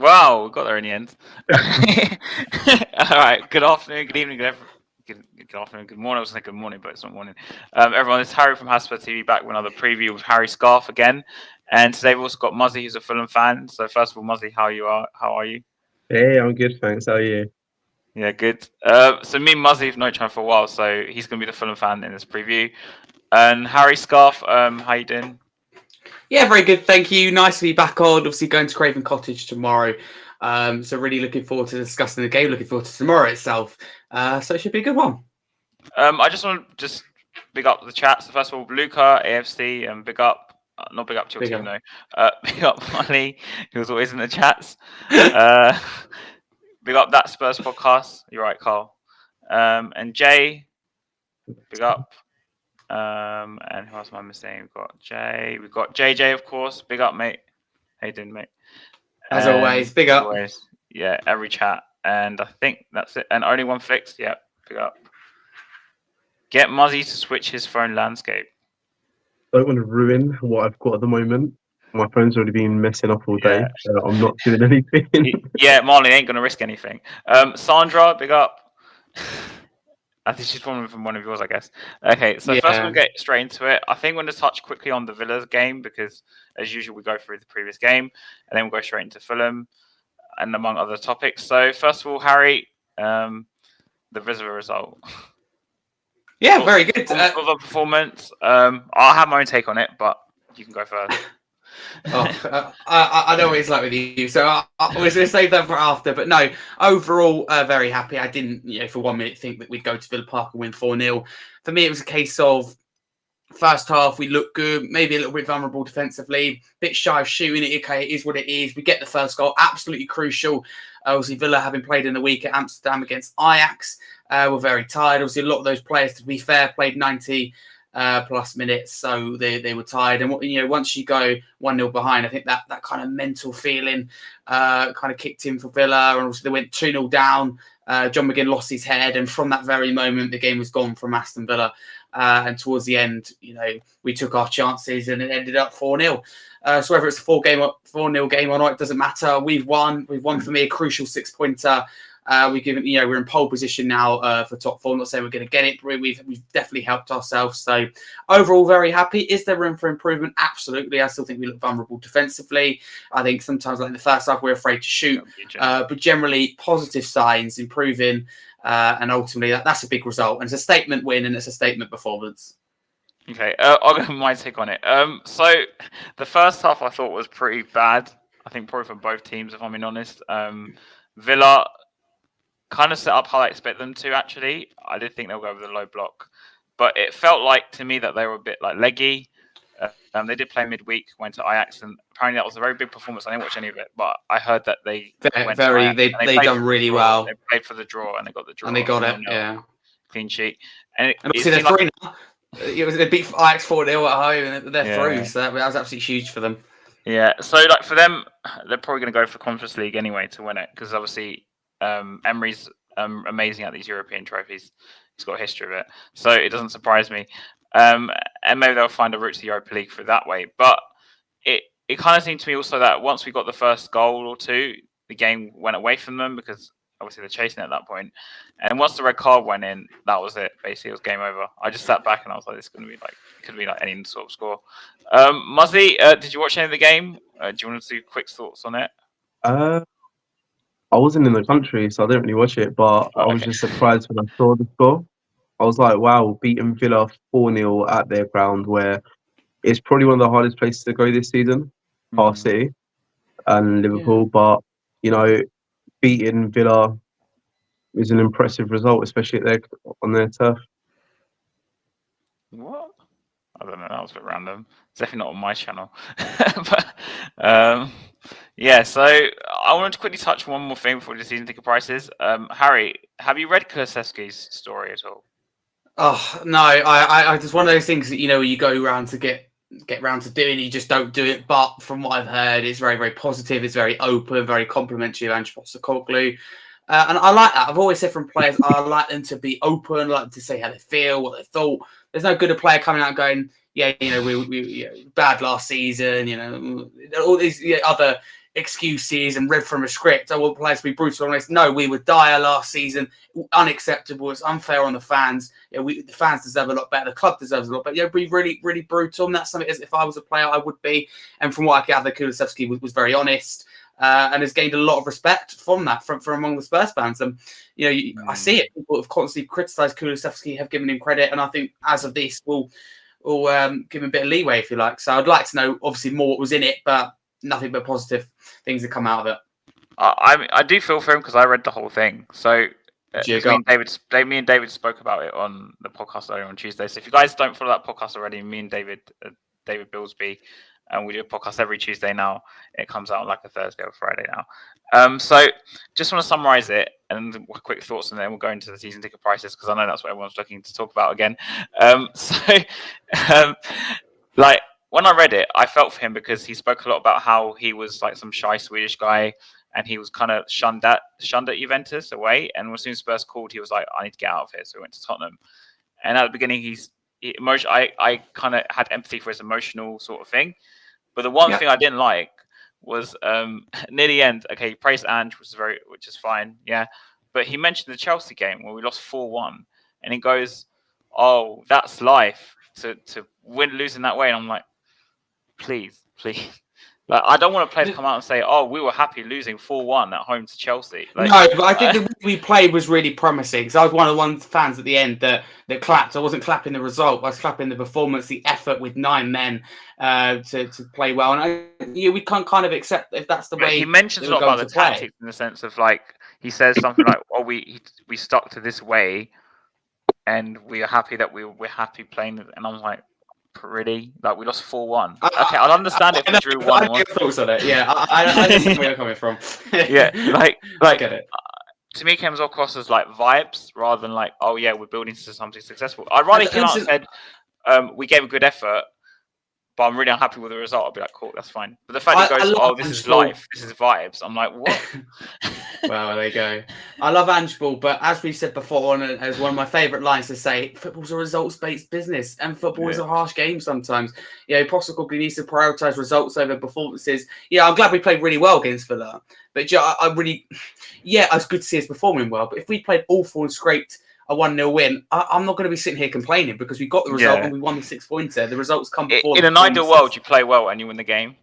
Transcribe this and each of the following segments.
Wow, we got there in the end. All right. Good afternoon, good evening, good afternoon, good morning. I was going to say good morning, but it's not morning. Everyone, it's Harry from Hotspur TV back with another preview with Harry Scarf again. And today we've also got Muzzy, who's a Fulham fan. So first of all, Muzzy, how are you? Hey, I'm good, thanks. How are you? Yeah, good. So me and Muzzy have known each other for a while, so he's going to be the Fulham fan in this preview. And Harry Scarf, how you doing? Yeah, very good. Thank you. Nice to be back on. Obviously, going to Craven Cottage tomorrow. So really looking forward to discussing the game. Looking forward to tomorrow itself. So it should be a good one. I just want to big up the chat. So first of all, Luca, AFC, and big up. Not big up to your team though. Big up Molly, who's always in the chats. Big up that Spurs podcast. You're right, Carl. And Jay, big up. And who else am I missing? We've got Jay. We've got JJ, of course. Big up, mate. How you doing, mate? As always, big up. Always. Yeah, every chat. And I think that's it. And only one fix. Yeah, big up. Get Muzzy to switch his phone landscape. I don't want to ruin what I've got at the moment. My phone's already been messing up all day, so I'm not doing anything. Yeah, Marley ain't going to risk anything. Sandra, big up. I think she's from one of yours, I guess. Okay, so first we'll get straight into it. I think we're going to touch quickly on the Villa game because, as usual, we go through the previous game and then we'll go straight into Fulham and among other topics. So first of all, Harry, the Villa result. Yeah, very good. For the performance, I'll have my own take on it, but you can go first. I know what it's like with you, so I was going to save that for after. But no, overall, very happy. I didn't, for 1 minute think that we'd go to Villa Park and win 4-0. For me, it was a case of first half, we looked good, maybe a little bit vulnerable defensively, bit shy of shooting it. Okay, it is what it is. We get the first goal, absolutely crucial. Obviously, Villa, having played in the week at Amsterdam against Ajax, were very tired. Obviously, a lot of those players, to be fair, played 90 plus minutes, so they were tired. And once you go 1-0 behind, I think that kind of mental feeling kind of kicked in for Villa, and also they went 2-0 down. John McGinn lost his head, and from that very moment, the game was gone from Aston Villa. And towards the end, we took our chances, and it ended up 4-0. So whether it's a 4-0 game or not, it doesn't matter. We've won. We've won for me a crucial 6-pointer. We're in pole position now for top four. I'm not saying we're going to get it, but we've definitely helped ourselves. So overall, very happy. Is there room for improvement? Absolutely. I still think we look vulnerable defensively. I think sometimes, like in the first half, we're afraid to shoot. But generally, positive signs, improving, and ultimately, that's a big result. And it's a statement win, and it's a statement performance. Okay, I'll go my take on it. So the first half I thought was pretty bad. I think probably for both teams, if I'm being honest. Villa kind of set up how I expect them to, actually. I did think they'll go over the low block. But it felt like, to me, that they were a bit like leggy. They did play midweek, went to Ajax, and apparently that was a very big performance. I didn't watch any of it, but I heard that they done really well. They played for the draw, and they got the draw. And they got it, yeah. Clean sheet. And obviously they're through now. They beat Ajax 4-0 at home, and they're through, so that was absolutely huge for them. Yeah, so like for them, they're probably going to go for Conference League anyway to win it, because obviously Emery's amazing at these European trophies. He's got a history of it, so it doesn't surprise me. And maybe they'll find a route to the Europa League through that way. But it kind of seemed to me also that once we got the first goal or two, the game went away from them because obviously they're chasing at that point. And once the red card went in, that was it. Basically, it was game over. I just sat back and I was like, "This is going to be like, it could be like any sort of score." Muzzy, did you watch any of the game? Do you want to do quick thoughts on it? I wasn't in the country, so I didn't really watch it. But I was just surprised when I saw the score. I was like, "Wow, beating Villa 4-0 at their ground, where it's probably one of the hardest places to go this season, past City and Liverpool." Yeah. But beating Villa is an impressive result, especially on their turf. What? I don't know. That was a bit random. It's definitely not on my channel. But yeah. So I wanted to quickly touch one more thing before the season ticket prices. Harry, have you read Kulusevski's story at all? Oh no, I just one of those things that you go around to get round to doing, you just don't do it. But from what I've heard, it's very, very positive. It's very open, very complimentary of Ange Postecoglou. And I like that. I've always said from players, I like them to be open, I like them to say how they feel, what they thought. There's no good a player coming out and going, we bad last season, all these other excuses and read from a script. I want players to be brutal and honest. No, we were dire last season. Unacceptable. It's unfair on the fans. The fans deserve a lot better. The club deserves a lot better. Be really, really brutal. And that's something, as if I was a player, I would be. And from what I gather, Kulusevski was very honest. And has gained a lot of respect from that, from among the Spurs fans. And I see it. People have constantly criticised Kulusevski, have given him credit, and I think as of this, we'll give him a bit of leeway, if you like. So I'd like to know, obviously, more what was in it, but nothing but positive things that come out of it. I do feel for him because I read the whole thing. So me and David spoke about it on the podcast earlier on Tuesday. So if you guys don't follow that podcast already, me and David Billsby. And we do a podcast every Tuesday now. It comes out like a Thursday or Friday now. So just want to summarize it and quick thoughts, and then we'll go into the season ticket prices because I know that's what everyone's looking to talk about again. Like when I read it, I felt for him because he spoke a lot about how he was like some shy Swedish guy and he was kind of shunned at Juventus away. And as soon as Spurs called, he was like, I need to get out of here. So he went to Tottenham. And at the beginning, I kind of had empathy for his emotional sort of thing. But the one thing I didn't like was near the end. Okay, he praised Ange, which is fine, yeah. But he mentioned the Chelsea game where we lost 4-1, and he goes, "Oh, that's life to lose in that way." And I'm like, please. Like, I don't want a player to come out and say, "Oh, we were happy losing 4-1 at home to Chelsea." Like, no, but I think the way we played was really promising. Because I was one of the fans at the end that clapped. I wasn't clapping the result. I was clapping the performance, the effort with 9 men to play well. And we can't kind of accept if that's the way. He mentions a lot about the tactics in the sense of like he says something like, "Oh, we stuck to this way, and we are happy that we're happy playing." And I was like, really? Like we lost 4-1. Okay, I'll understand if we drew 1-1. I thoughts on it. Yeah, I understand where you're coming from. Yeah, like I get it. To me, it comes across as like vibes rather than like, oh yeah, we're building to something successful. I'd rather he came out and said, we gave a good effort, but I'm really unhappy with the result. I'll be like, cool, that's fine. But the fact he goes, oh, this is life, this is vibes. I'm like, what? Well, there you go. I love Ange Ball, but as we said before, and as one of my favourite lines to say, football's a results-based business, and football is a harsh game sometimes. Postecoglou needs to prioritise results over performances. Yeah, I'm glad we played really well against Villa, but it's good to see us performing well. But if we played awful and scraped a 1-0 win, I'm not going to be sitting here complaining because we got the result and we won the 6-pointer. The results come before. In an ideal world, you play well and you win the game.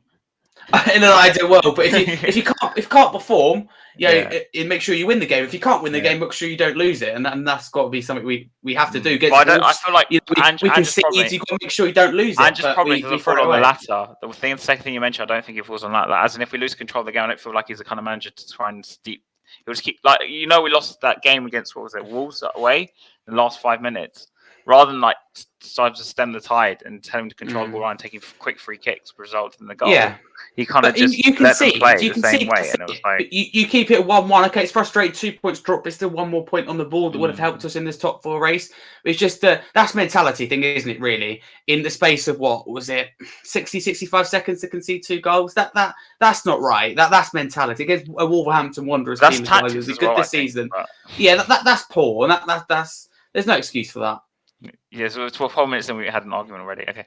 In an ideal world, but if you can't perform, it make sure you win the game. If you can't win the game, make sure you don't lose it, and that's got to be something we have to do. I feel like we can see you've got to make sure you don't lose it. Ange probably doesn't fall on the latter. The second thing you mentioned, I don't think it falls on that. As in, if we lose control of the game, I don't feel like he's the kind of manager to try and steep. He'll just keep we lost that game against Wolves away in the last 5 minutes. Rather than like decide to stem the tide and tell him to control the ball and taking quick free kicks resulted in the goal. Yeah, he kind of just let them play the same way, and it was like you keep it 1-1. Okay, it's frustrating. 2 points dropped, but still one more point on the board that would have helped us in this top 4 race. It's just that's mentality thing, isn't it? Really, in the space of what was it, 65 seconds to concede 2 goals? That's not right. That's mentality against a Wolverhampton Wanderers team. That's tactics as well, this season. Yeah, that's poor, and that's there's no excuse for that. Yeah, so 12 minutes and we had an argument already. Okay.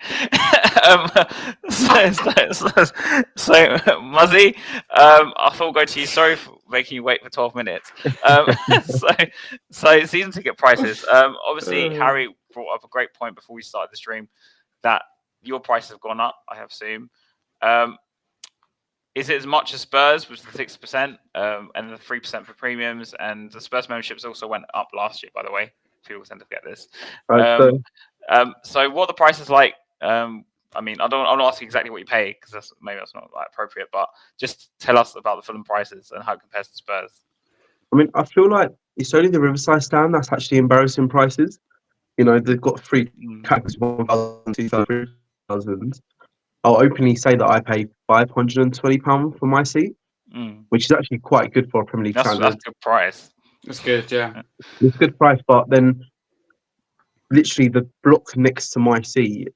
So Muzzy, I thought we'll go to you. Sorry for making you wait for 12 minutes. So season ticket prices. Obviously, Harry brought up a great point before we started the stream that your prices have gone up, I assume. Is it as much as Spurs, which is the 6%, and the 3% for premiums, and the Spurs memberships also went up last year, by the way. People tend to forget this. So what are the prices like? I'm not asking exactly what you pay because that's not like appropriate, but just tell us about the Fulham prices and how it compares to Spurs. I feel like it's only the Riverside stand that's actually embarrassing prices. They've got free caps, 1,000, 2,000, 3,000. I'll openly say that I pay £520 for my seat, which is actually quite good for a Premier League standard. That's a good price. That's good, yeah. It's a good price, but then literally the block next to my seat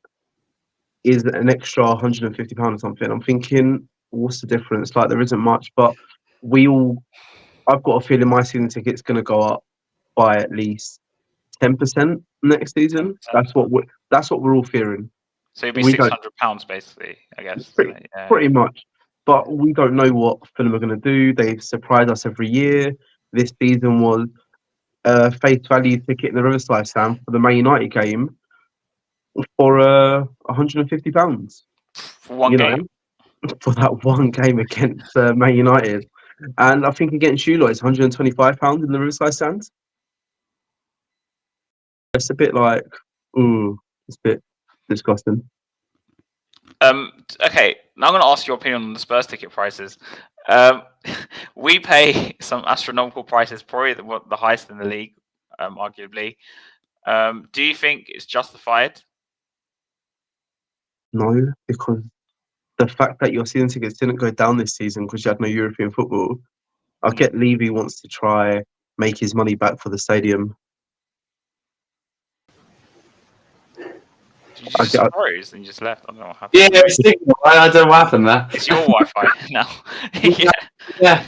is an extra £150 or something. I'm thinking, what's the difference? Like, there isn't much, but I've got a feeling my season ticket's going to go up by at least 10% next season. 10%. That's what we're all fearing. So it'll be £600 basically, I guess. Pretty much. But we don't know what Fulham are going to do. They surprise us every year. This season was a face value ticket in the Riverside stand for the Man United game for £150. For one You game. know, for that one game against Man United, and I think against you lot it's £125 in the Riverside stand. It's a bit like, ooh, it's a bit disgusting. Okay, now I'm going to ask your opinion on the Spurs ticket prices. Um, we pay some astronomical prices, probably the highest in the league, arguably. Do you think it's justified? No, because the fact that your season tickets didn't go down this season because you had no European football, I get Levy wants to try make his money back for the stadium. You just froze and you just left. I don't know what happened. Yeah, it's signal. I don't know what happened there. It's your Wi-Fi now. Yeah,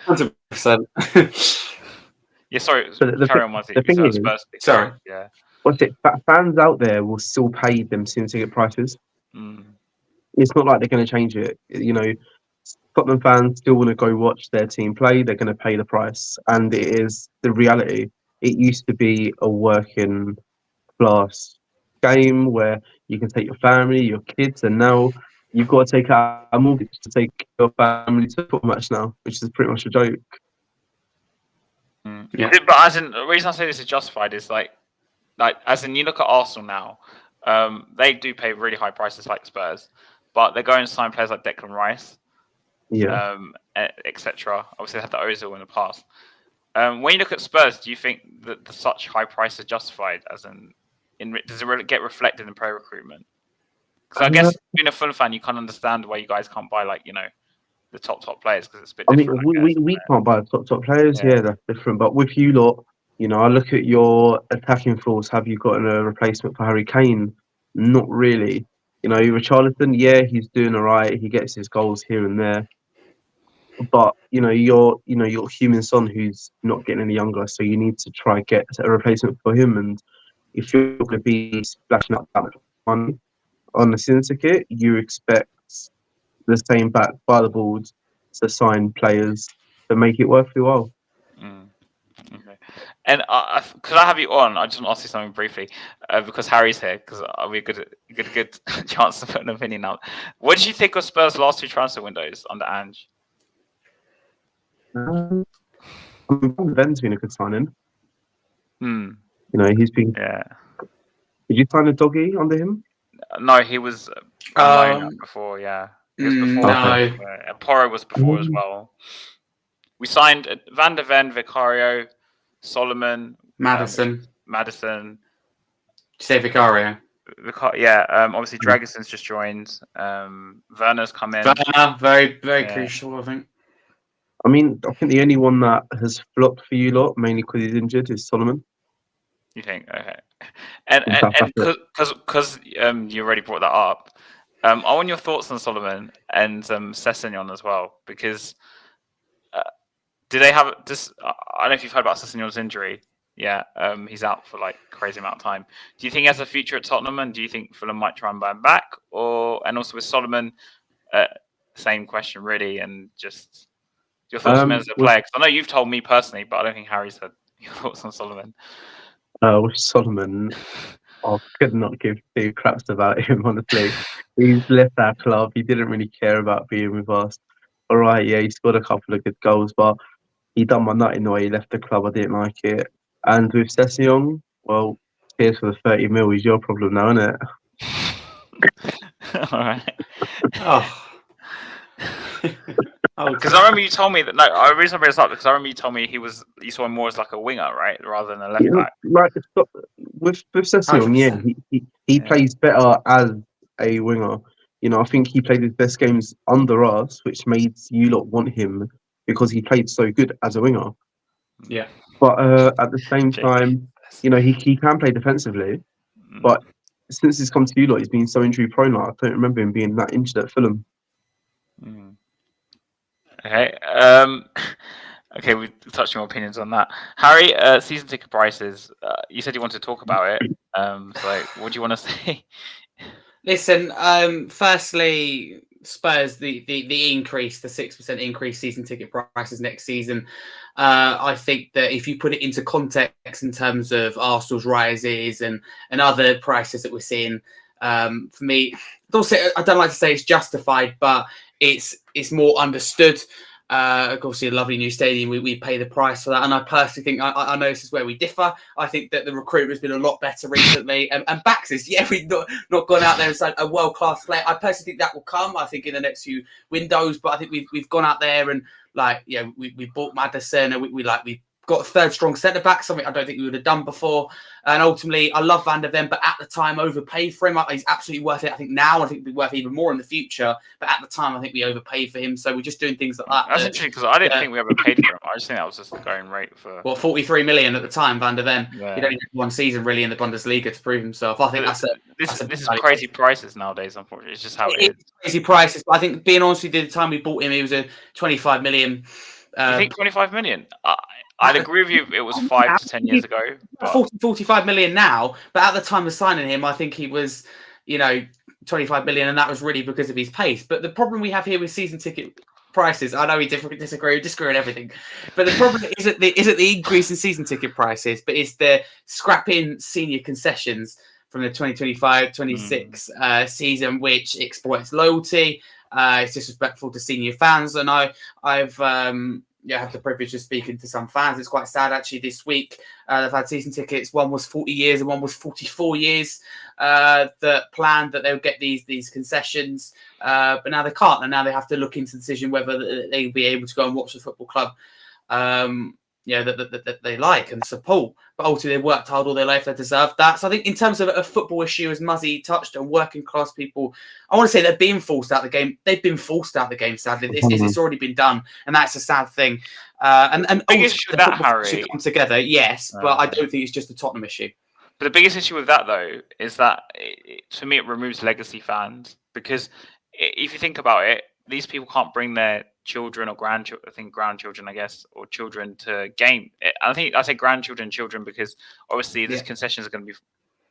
100%. Yeah, sorry. But Carry on, the thing is, sorry. Yeah. what's it? Fans out there will still pay them season ticket prices. Mm. It's not like they're going to change it. You know, Tottenham fans still want to go watch their team play. They're going to pay the price, and it is the reality. It used to be a working class game where you can take your family, your kids, and now you've got to take out a mortgage to take your family to a football match now, which is pretty much a joke. Mm. Yeah. But as in, the reason I say this is justified is like as in, you look at Arsenal now, they do pay really high prices like Spurs, but they're going to sign players like Declan Rice, Yeah. etc. Obviously, they had the Ozil in the past. When you look at Spurs, do you think that such high price is justified? As does it get reflected in pro recruitment? Because I guess being a Fulham fan, you can't understand why you guys can't buy the top players because it's a bit different. We can't buy top players. Yeah. Yeah, that's different. But with you lot, you know, I look at your attacking force. Have you got a replacement for Harry Kane? Not really. You know, Richarlison, yeah, he's doing all right. He gets his goals here and there. But your human son who's not getting any younger, so you need to try and get a replacement for him. And if you're going to be splashing out that much money on the season ticket, you expect the same back by the board to sign players to make it worth your while. Mm. Okay. And could I have you on? I just want to ask you something briefly because Harry's here. Because I'll be a good chance to put an opinion out. What did you think of Spurs' last two transfer windows under Ange? Ben's been a good signing. Hmm. You know, he's been. Yeah. Did you sign a doggy under him? No, he was before. Yeah, he was before. No. Porro was before as well. We signed Van der Ven, Vicario, Solomon, Madison. Madison. Did you say Vicario? Yeah, obviously Dragonson's just joined. Werner's come in. Werner, very, very crucial, I think. I mean, I think the only one that has flopped for you lot, mainly because he's injured, is Solomon. You think? Okay. And because you already brought that up, I want your thoughts on Solomon and Sessegnon as well, because do they have this? I don't know if you've heard about Sessegnon's injury. Yeah, he's out for like a crazy amount of time. Do you think he has a future at Tottenham, and do you think Fulham might try and buy him back? And also with Solomon, same question really, and just your thoughts on him as a player. Because I know you've told me personally, but I don't think Harry's had your thoughts on Solomon. With Solomon, I could not give two craps about him, honestly. He's left our club. He didn't really care about being with us. All right, yeah, he scored a couple of good goals, but he done my nut in the way he left the club. I didn't like it. And with Sessegnon, well, here's for the 30 mil is your problem now, isn't it? All right. Oh. Because I remember you told me that. No, the reason I bring this up because I remember you told me you saw him more as like a winger, right, rather than a left back. Like with Sessegnon, yeah, he plays better as a winger. You know, I think he played his best games under us, which made you lot want him because he played so good as a winger. Yeah. But at the same time, you know, he can play defensively. But since he's come to you lot, he's been so injury prone. Like, I don't remember him being that injured at Fulham. Okay. Okay, we touched on your opinions on that. Harry, season ticket prices. You said you wanted to talk about it. So, what do you want to say? Listen, firstly, Spurs, the increase, the 6% increase season ticket prices next season. I think that if you put it into context in terms of Arsenal's rises and other prices that we're seeing, for me, I don't like to say it's justified, but it's more understood. Of course, a lovely new stadium. We pay the price for that, and I personally think I know this is where we differ. I think that the recruitment has been a lot better recently, and Bax is we've not gone out there and signed a world class player. I personally think that will come. I think in the next few windows, but I think we've gone out there and we bought Maddison, and we got a third strong centre back, something I don't think we would have done before. And ultimately, I love Van der Ven, but at the time, overpaid for him. He's absolutely worth it. I think now, I think he'll be worth even more in the future. But at the time, I think we overpaid for him. So we're just doing things like that. That's interesting because I didn't think we ever paid for him. I just think that was just the going rate for. 43 million at the time, Van der Ven. Yeah. He'd only had one season really in the Bundesliga to prove himself. I think this is crazy prices nowadays. Unfortunately, it's just how it is. Crazy prices. But I think, being honest with you, the time we bought him, he was a 25 million. You think 25 million? I'd agree with you if it was 5 to 10 years ago. But 45 million now, but at the time of signing him, I think he was, 25 million, and that was really because of his pace. But the problem we have here with season ticket prices, I know we disagree on everything, but the problem isn't the increase in season ticket prices, but it's the scrapping senior concessions from the 2025-26 season, which exploits loyalty. It's disrespectful to senior fans, and I've had the privilege of speaking to some fans. It's quite sad actually. This week they've had season tickets. One was 40 years and one was 44 years. That planned that they would get these concessions, but now they can't, and now they have to look into the decision whether they'll be able to go and watch the football club. That they like and support, but ultimately they worked hard all their life, they deserve that. So I think in terms of a football issue, as Muzzy touched on, working class people, I want to say they're being forced out of the game. They've been forced out of the game, sadly. It's already been done, and that's a sad thing. And biggest issue with that, Harry, should come together, yes, but I don't think it's just a Tottenham issue. But the biggest issue with that, though, is that to me it removes legacy fans, because if you think about it, these people can't bring their children or grandchildren, I guess, or children to game. I think I say grandchildren, children, because obviously these concessions are going to be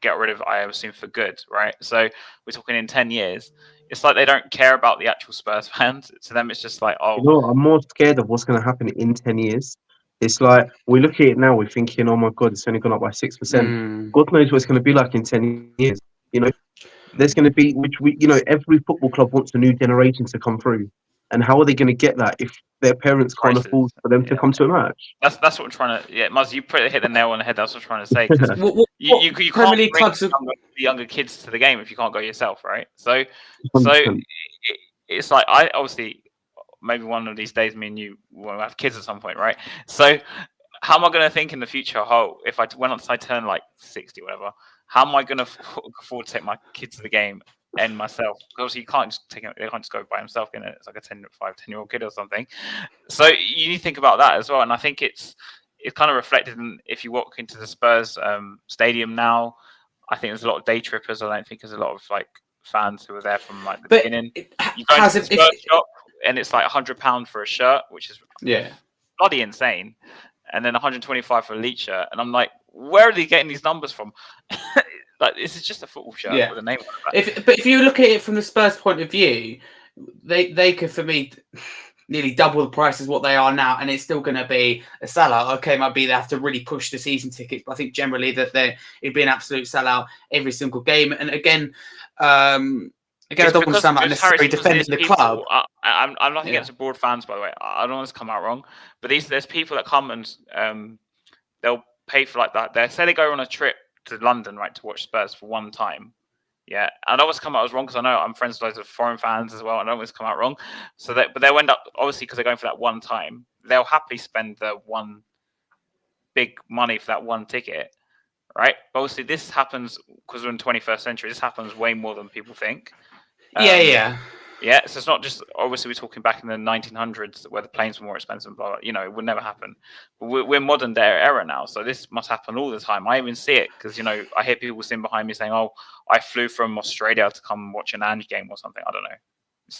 get rid of, I assume, for good, right? So we're talking in 10 years. It's like they don't care about the actual Spurs fans. To them, it's just like, oh. I'm more scared of what's going to happen in 10 years. It's like, we look at it now, we're thinking, oh my God, it's only gone up by 6%. God knows what it's going to be like in 10 years. There's going to be, every football club wants a new generation to come through. And how are they going to get that if their parents can't afford for them to come to a match? That's what I'm trying to. Yeah, Muzz, you hit the nail on the head. That's what I'm trying to say. Because you can't bring the younger kids to the game if you can't go yourself, right? So it's like, I obviously, maybe one of these days, me and you will have kids at some point, right? So how am I going to think in the future? If I turn like 60, whatever, how am I going to afford to take my kids to the game? And myself, obviously, you can't just take it. They can't just go by himself. It's like a 10-year-old kid or something. So you need to think about that as well. And I think it's kind of reflected in, if you walk into the Spurs stadium now. I think there's a lot of day trippers. I don't think there's a lot of like fans who were there from like the beginning. You go to the Spurs shop and it's like £100 for a shirt, which is bloody insane, and then 125 for a Elite shirt. And I'm like, where are they getting these numbers from? Like, this is just a football shirt with a name on it. But if you look at it from the Spurs point of view, they could, for me, nearly double the price as what they are now, and it's still going to be a sellout. Okay, might be they have to really push the season tickets, but I think generally that it'd be an absolute sellout every single game. And again, I don't understand that necessarily defending the club. I'm not against broad fans, by the way. I don't want this to come out wrong, but there's people that come and they'll pay for like that. They say they go on a trip to London, right, to watch Spurs for one time. Yeah, and I don't want to come out as wrong because I know I'm friends with loads of foreign fans as well. And I don't want to come out wrong. But they'll end up, obviously, because they're going for that one time, they'll happily spend the one big money for that one ticket, right? But obviously, this happens because we're in the 21st century. This happens way more than people think. Yeah, so it's not just, obviously we're talking back in the 1900s where the planes were more expensive, blah, blah, it would never happen. But we're modern day era now, so this must happen all the time. I even see it because, I hear people sitting behind me saying, oh, I flew from Australia to come watch an Ange game or something. I don't know.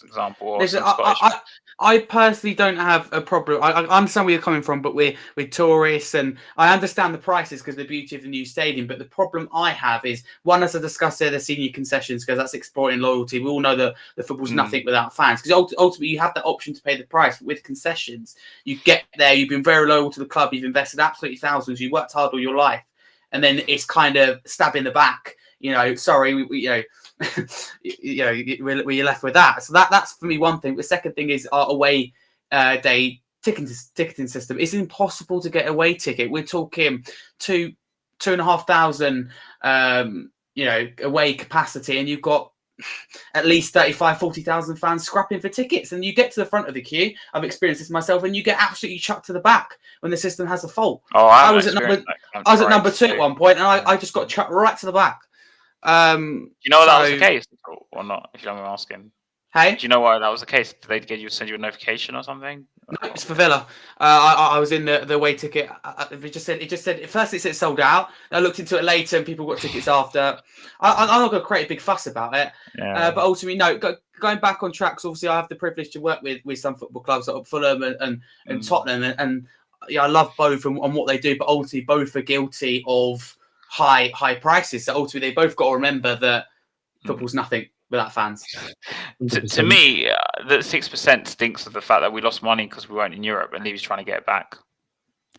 example, or Listen, some Scottish. I personally don't have a problem. I understand where you're coming from, but we're tourists, and I understand the prices because of the beauty of the new stadium. But the problem I have is, one, as I discussed there, the senior concessions, because that's exploiting loyalty. We all know that the football's nothing without fans, because ultimately you have the option to pay the price. With concessions, you get there, you've been very loyal to the club, you've invested absolutely thousands, you worked hard all your life, and then it's kind of stab in the back. Sorry, we're left with that. So that's for me one thing. The second thing is our away day ticketing system. It's impossible to get away ticket. We're talking 2,500 away capacity, and you've got at least 40,000 fans scrapping for tickets. And you get to the front of the queue. I've experienced this myself, and you get absolutely chucked to the back when the system has a fault. Oh, I was at number 2 at one point, and I just got chucked right to the back. Do you know that was the case or not? If you don't mind asking. Hey, do you know why that was the case? Did they send you a notification or something? No, it's for Villa. I was in the away ticket. It just said at first it said sold out. I looked into it later, and people got tickets after. I'm not going to create a big fuss about it. Yeah. But ultimately, no. Going back on track, obviously, I have the privilege to work with some football clubs like Fulham and Tottenham, and I love both and what they do. But ultimately, both are guilty of high prices. So ultimately, they both got to remember that football's nothing without fans. To me, the 6% stinks of the fact that we lost money because we weren't in Europe, and Levy's trying to get it back.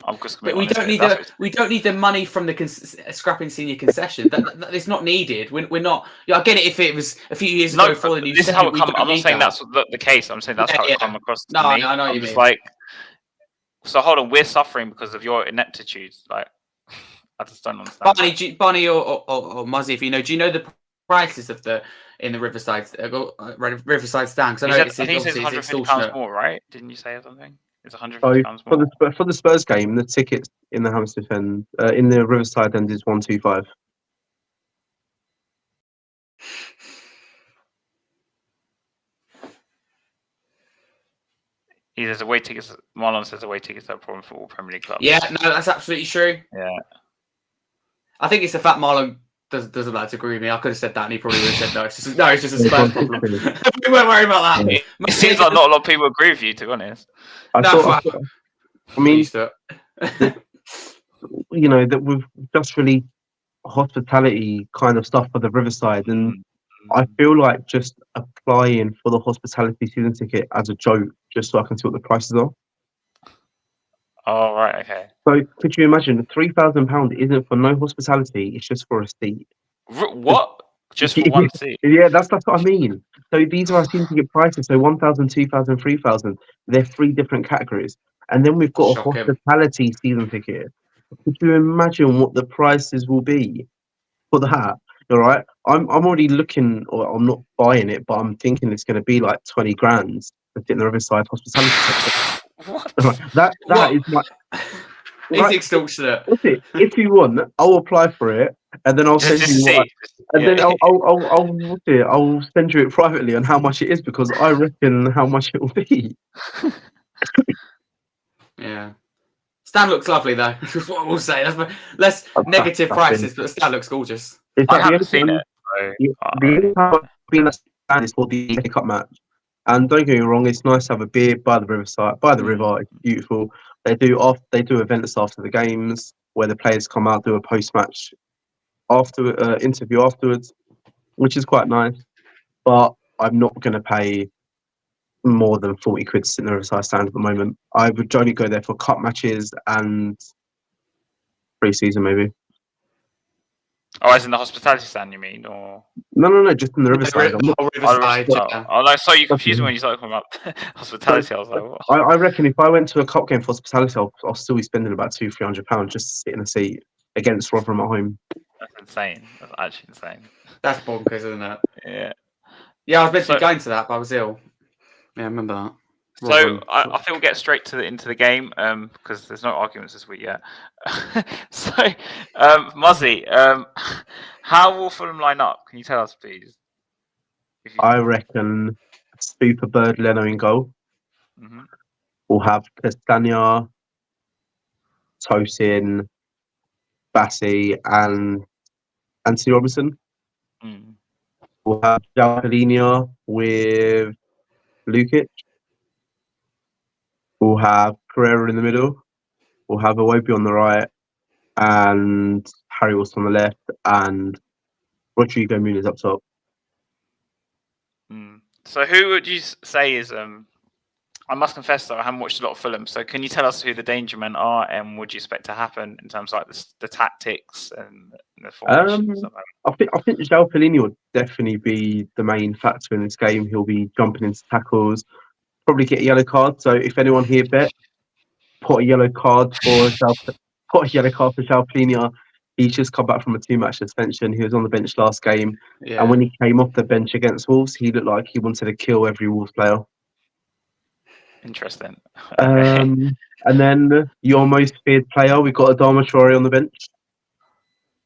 But we don't need the money from the scrapping senior concession. That is not needed. We're not. I get it if it was a few years ago before the new. This is how it come. I'm not saying that's the case. I'm saying that's how it come across to me. I know what you mean. Like, so hold on, we're suffering because of your ineptitude. Like, I just don't understand. Bonnie or Muzzy, if you know, do you know the prices of in the Riverside stand? Because I know I think he says £150 more, right? Didn't you say or something? It's £150 more. For the Spurs game, the tickets in the Hammersmith end, in the Riverside end, is 125. He says away tickets. Marlon says away tickets are a problem for all Premier League clubs. Yeah, no, that's absolutely true. Yeah, I think it's the fact Marlon doesn't like to agree with me. I could have said that, and he probably would have said no. It's just a Spurs problem. We won't worry about that. It seems like not a lot of people agree with you, to be honest. I mean, that we've just released hospitality kind of stuff for the Riverside, and I feel like just applying for the hospitality season ticket as a joke, just so I can see what the prices are. Oh, right, okay. So could you imagine £3,000 isn't for no hospitality, it's just for a seat. What? Just for one seat? Yeah, that's what I mean. So these are our season ticket prices. So 1,000, 2,000, 3,000. They're 3 different categories. And then we've got a hospitality season ticket. Could you imagine what the prices will be for that? All right. I'm already looking, or I'm not buying it, but I'm thinking it's going to be like 20 grand to sit in the Riverside hospitality sector. What? That is my. It's extortionate. If you want, I'll apply for it, and then I'll send you. Then I'll send you it privately on how much it is, because I reckon how much it will be. Yeah. Stand looks lovely though. That's what we'll say. That's less negative prices, but the stand looks gorgeous. I haven't seen it. The only time I've been at stand is for the FA Cup match. And don't get me wrong, it's nice to have a beer by the riverside, by the river. It's beautiful. They do events after the games where the players come out, do a post-match interview afterwards, which is quite nice. But I'm not going to pay more than 40 quid to sit in the Riverside stand at the moment. I would only go there for cup matches and pre-season maybe. Oh, as in the hospitality stand, you mean? Or No, just in the Riverside. So you confused me when you started talking about hospitality. I was like, what? I reckon if I went to a cup game for hospitality, I'll still be spending about £200-300 just to sit in a seat against Rotherham at home. That's insane. That's actually insane. That's bonkers, isn't it? Yeah. Yeah, I was meant to be going to that, but I was ill. Yeah, I remember that. So I think we'll get straight into the game because there's no arguments this week yet. So, Muzzy, how will Fulham line up? Can you tell us, please? I reckon Super Bird Leno in goal. Mm-hmm. We'll have Castagna, Tosin, Bassi, and Anthony Robinson. Mm. We'll have Jalapalina with Lukic. We'll have Pereira in the middle. We'll have Iwobi on the right, and Harry Wilson on the left, and Rodrigo Muniz up top. So who would you say is I must confess though I haven't watched a lot of Fulham. So can you tell us who the danger men are and what do you expect to happen in terms of like the tactics and the formation and stuff like that? I think João Palhinha would definitely be the main factor in this game. He'll be jumping into tackles, probably get a yellow card. So if anyone here bet, put a yellow card for João Palhinha. He's just come back from a 2-match suspension. He was on the bench last game, and when he came off the bench against Wolves, he looked like he wanted to kill every Wolves player. Interesting. And then your most feared player, we've got Adama Traore on the bench.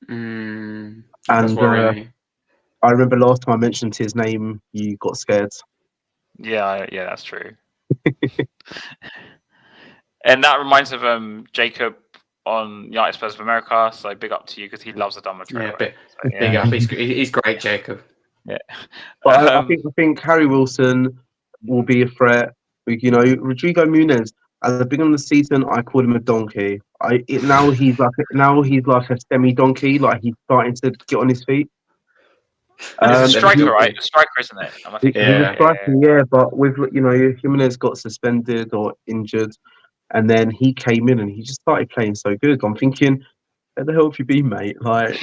And I remember last time I mentioned his name, you got scared. Yeah, that's true. And that reminds of Jacob on United Spurs of America. So big up to you because he loves Adama Traore. Big up. He's great, Jacob. Yeah, but I think Harry Wilson will be a threat. Rodrigo Muniz. At the beginning of the season, I called him a donkey. Now he's like a semi-donkey. Like he's starting to get on his feet. He's a striker, right? A striker, isn't it? He's a striker, but with Jimenez got suspended or injured, and then he came in and he just started playing so good. I'm thinking, where the hell have you been, mate? Like,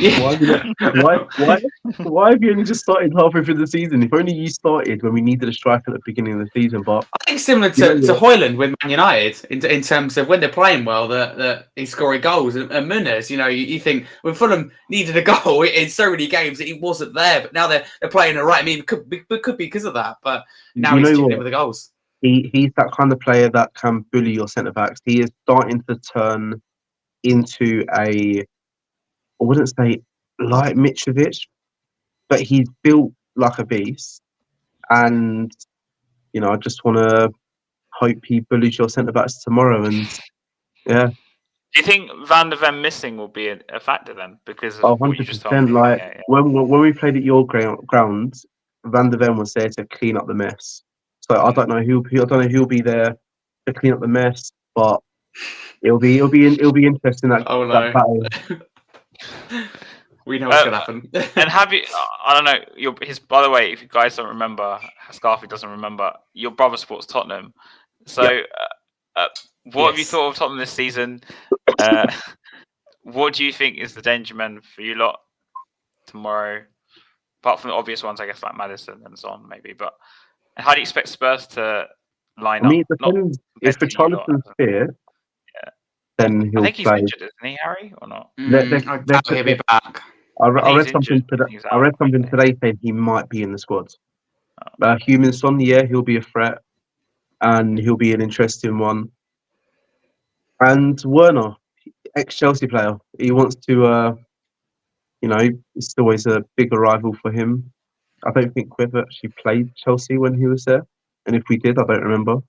why have you only just started halfway through the season? If only you started when we needed a striker at the beginning of the season. But I think similar to Højlund with Man United in terms of when they're playing well, that he's scoring goals. And Muniz, you think when Fulham needed a goal in so many games that he wasn't there, but now they're playing all right. I mean, it could be because of that, but now he's chipping in with the goals. He's that kind of player that can bully your centre backs. He is starting to turn into I wouldn't say like Mitrovic, but he's built like a beast. And, I just want to hope he bullies your centre-backs tomorrow. And, yeah. Do you think Van der Ven missing will be a factor then? Because of 100%. When we played at your ground, Van der Ven was there to clean up the mess. So I don't know who'll be there to clean up the mess, but it'll be interesting that battle. We know what's going to happen. And have you? I don't know. By the way, if you guys don't remember, Scarfy doesn't remember. Your brother supports Tottenham. So, what have you thought of Tottenham this season? What do you think is the danger man for you lot tomorrow? Apart from the obvious ones, I guess, like Maddison and so on, maybe. But how do you expect Spurs to line up? It depends. If Richarlison's fit, then he'll I think he's play. injured, isn't he, Harry, or not? He'll be back. I read something today saying he might be in the squad. Human Son, he'll be a threat, and he'll be an interesting one. And Werner, ex-Chelsea player, he wants to, it's always a bigger rival for him. I don't think we've actually played Chelsea when he was there, and if we did, I don't remember.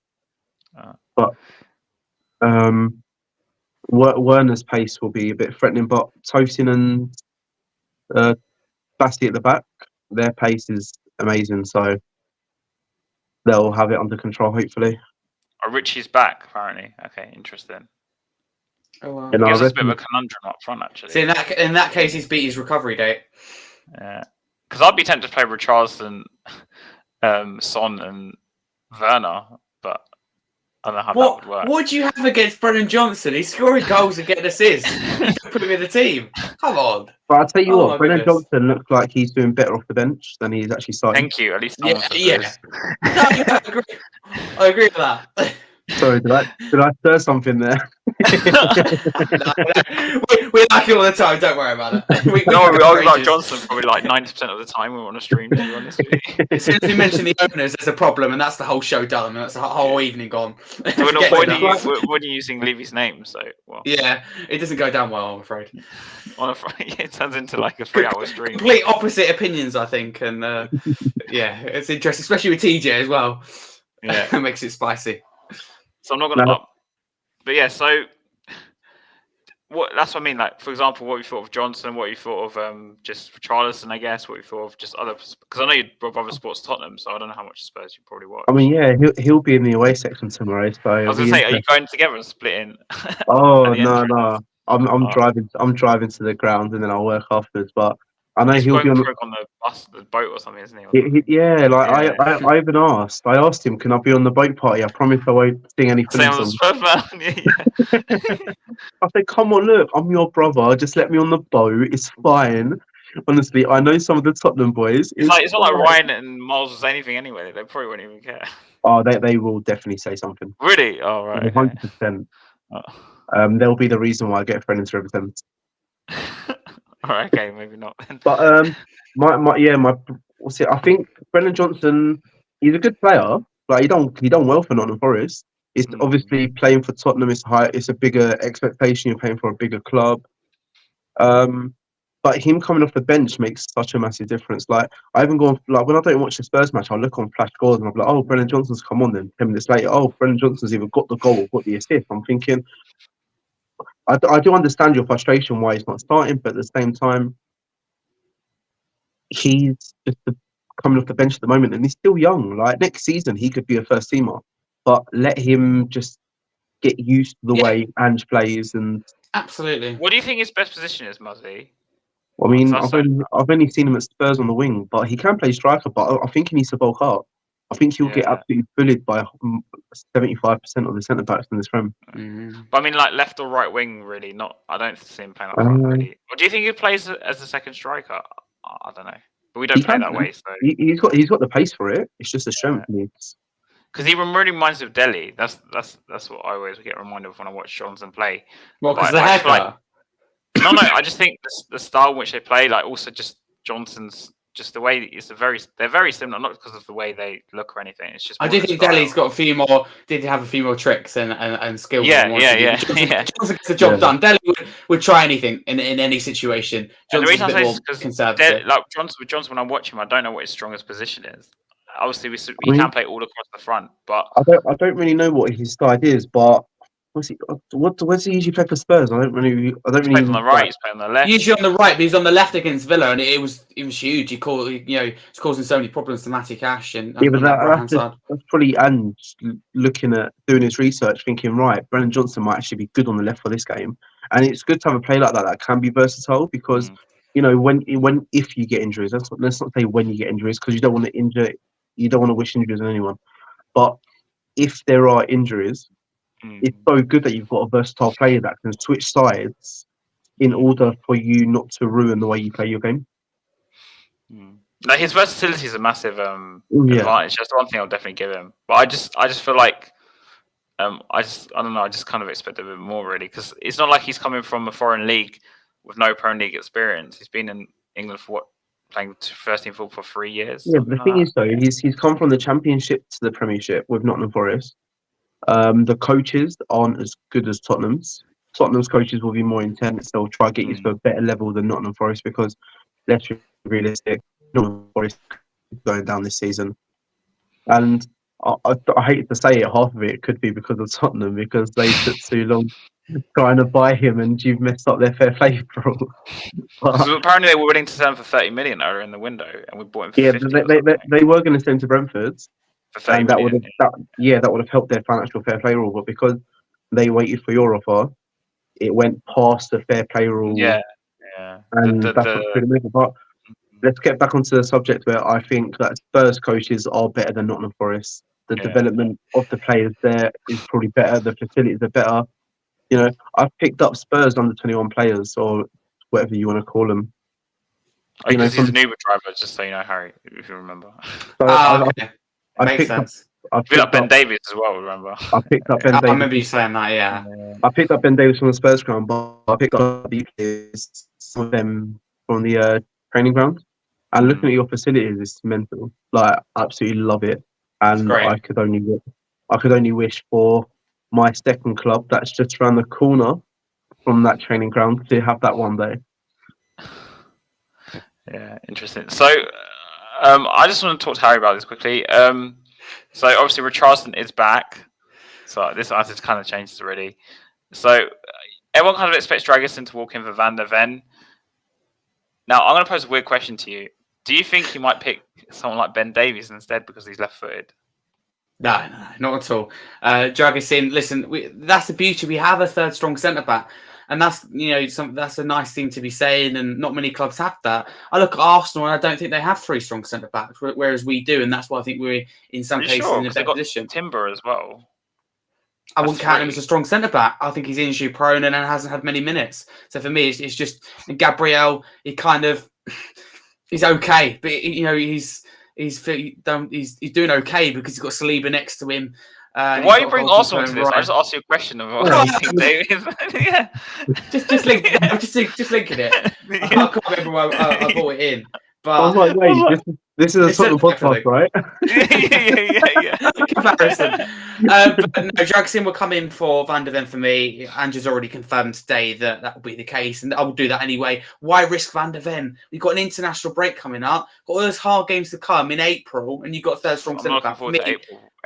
But Werner's pace will be a bit threatening, but Tosin and Basti at the back, their pace is amazing, so they'll have it under control, hopefully. Richie's back, apparently. Okay, interesting. Oh, wow. It gives us a bit of a conundrum up front, actually. So in that case, he's beat his recovery date. Yeah, because I'd be tempted to play Richarlison, Son, and Werner, but I don't know how that would work. What do you have against Brennan Johnson? He's scoring goals and getting assists. You don't put him in the team. Come on. But I'll tell you what, Brennan Johnson looks like he's doing better off the bench than he's actually starting. Thank you. At least I agree with that. Sorry, did I stir something there? We're lucky all the time. Don't worry about it. We argue about Johnson probably like 90% of the time we want to stream. To be honest, as soon as we mention the owners, there's a problem, and that's the whole show done. That's the whole evening gone. We're not avoiding using Levy's name, so yeah, it doesn't go down well, I'm afraid. On a Friday, it turns into like a 3-hour stream. Complete opposite opinions, I think, and it's interesting, especially with TJ as well. Yeah, it makes it spicy. So I'm not going to but yeah, so that's what I mean. Like, for example, what you thought of Johnson, what you thought of just Richarlison, I guess, what you thought of just other, because I know your brother supports Tottenham, so I don't know how much Spurs you probably watch. I mean, yeah, he'll be in the away section tomorrow. So I was gonna say, are you going together and splitting? Oh at the no, entrance? no, I'm Oh. driving. I'm driving to the ground and then I'll work afterwards. But I know He's he'll be going on. broke on the bus, the boat or something, isn't he? Or He, something? yeah, like Yeah. I even asked. I asked him, can I be on the boat party? I promise I won't sing any Same Fulham on the songs. Spurs man. Yeah. I said, come on, look, I'm your brother. Just let me on the boat. It's fine. Honestly, I know some of the Tottenham boys. It's not like fine. Ryan and Miles was anything anyway. They probably wouldn't even care. Oh, they will definitely say something. Really? Oh, right. Okay. 100%. Oh. They'll be the reason why I get friends to represent. All right. Okay. Maybe not then. But what's it? I think Brendan Johnson, he's a good player. Like he done well for Nottingham Forest. It's obviously playing for Tottenham. It's a bigger expectation. You're playing for a bigger club. But him coming off the bench makes such a massive difference. Like I even go on, like when I don't watch the Spurs match, I look on flash scores and I'm like, oh, Brendan Johnson's come on. Then 10 minutes later, oh, Brendan Johnson's either got the goal or got the assist. I'm thinking, I do understand your frustration why he's not starting, but at the same time, he's just coming off the bench at the moment, and he's still young. Like next season, he could be a first teamer, but let him just get used to the way Ange plays. And Absolutely. What do you think his best position is, Muzzy? I mean, I've only seen him at Spurs on the wing, but he can play striker. But I think he needs to bulk up. I think he'll get absolutely bullied by 75% of the centre backs in this Prem. But I mean, like left or right wing, really. Not. I don't see him playing up front, really. Or do you think he plays as a second striker? I don't know. But we don't play that way, so he's got the pace for it. It's just a strength he needs. Because he really reminds me of Delhi. That's what I always get reminded of when I watch Johnson play. Well, because the haircut. No. I just think the style in which they play, like also just Johnson's, just the way they're very similar, not because of the way they look or anything. It's just I do think Delhi's got did have a few more tricks and skills. Yeah. Johnson gets the job done. Delhi would try anything in any situation. And the reason I say is because with Johnson, when I watch him, I don't know what his strongest position is. Obviously, we can play all across the front, but I don't really know what his side is, but what's he usually play for Spurs? I don't really. He's playing on the right. He's playing on the left. Usually on the right, but he's on the left against Villa, and it was huge. It's causing so many problems to Matty Cash and but that's probably Ange looking at doing his research, thinking right, Brendan Johnson might actually be good on the left for this game, and it's good to have a play like that can be versatile because if you get injuries, let's not say when you get injuries because you don't want to wish injuries on anyone, but if there are injuries. It's so good that you've got a versatile player that can switch sides in order for you not to ruin the way you play your game. Like his versatility is a massive advantage. That's the one thing I'll definitely give him. But I just feel like I don't know. I just kind of expect a bit more really because it's not like he's coming from a foreign league with no Premier League experience. He's been in England for playing first team football for 3 years. Yeah, but the thing is though, he's come from the Championship to the Premiership with Nottingham Forest. The coaches aren't as good as Tottenham's. Tottenham's coaches will be more intense. They'll try to get you to a better level than Nottingham Forest because, let's be realistic, Nottingham Forest is going down this season. And I hate to say it, half of it could be because of Tottenham because they took too long trying to buy him and you've messed up their fair play rule. So apparently they were willing to sell him for 30 million earlier in the window and we bought him for 50 they were going to send him to Brentford. And that would have helped their financial fair play rule, but because they waited for your offer, it went past the fair play rule. Yeah. And that's what's pretty amazing. But let's get back onto the subject where I think that Spurs coaches are better than Nottingham Forest. The development of the players there is probably better. The facilities are better. I've picked up Spurs under 21 players or whatever you want to call them. Because he's an Uber driver, just so you know, Harry, if you remember. So I picked up Ben Davies as well, remember? I picked up Ben Davies. I remember you saying that, yeah. I picked up Ben Davies from the Spurs ground, but I picked up some of them from the training ground. And looking at your facilities is mental. Like, absolutely love it. And I could only wish for my second club that's just around the corner from that training ground to have that one day. Yeah, interesting. So, I just want to talk to Harry about this quickly. So obviously Richarlison is back. So this I just kind of changed already. So everyone kind of expects Dragusin to walk in for Van der Ven. Now, I'm going to pose a weird question to you. Do you think he might pick someone like Ben Davies instead because he's left-footed? No, not at all. Dragusin, listen, that's the beauty. We have a third strong centre-back. And that's that's a nice thing to be saying, and not many clubs have that. I look at Arsenal, and I don't think they have 3 strong centre backs, whereas we do, and that's why I think we're in some cases in a better position. Timber as well. I wouldn't count him as a strong centre back. I think he's injury prone and hasn't had many minutes. So for me, it's just Gabriel. He's okay, but he's doing okay because he's got Saliba next to him. Why you bring Arsenal to this? I just asked you a question of what you think, David. Yeah, just linking it. I can't remember why I brought it in. But I was like, wait, this is a Tottenham podcast, right? yeah. Comparison. But no, Dragusin will come in for Van der Ven for me. Andrew's already confirmed today that will be the case, and I will do that anyway. Why risk Van der Ven? We've got an international break coming up, got all those hard games to come in April, and you've got a third strong centre back for me.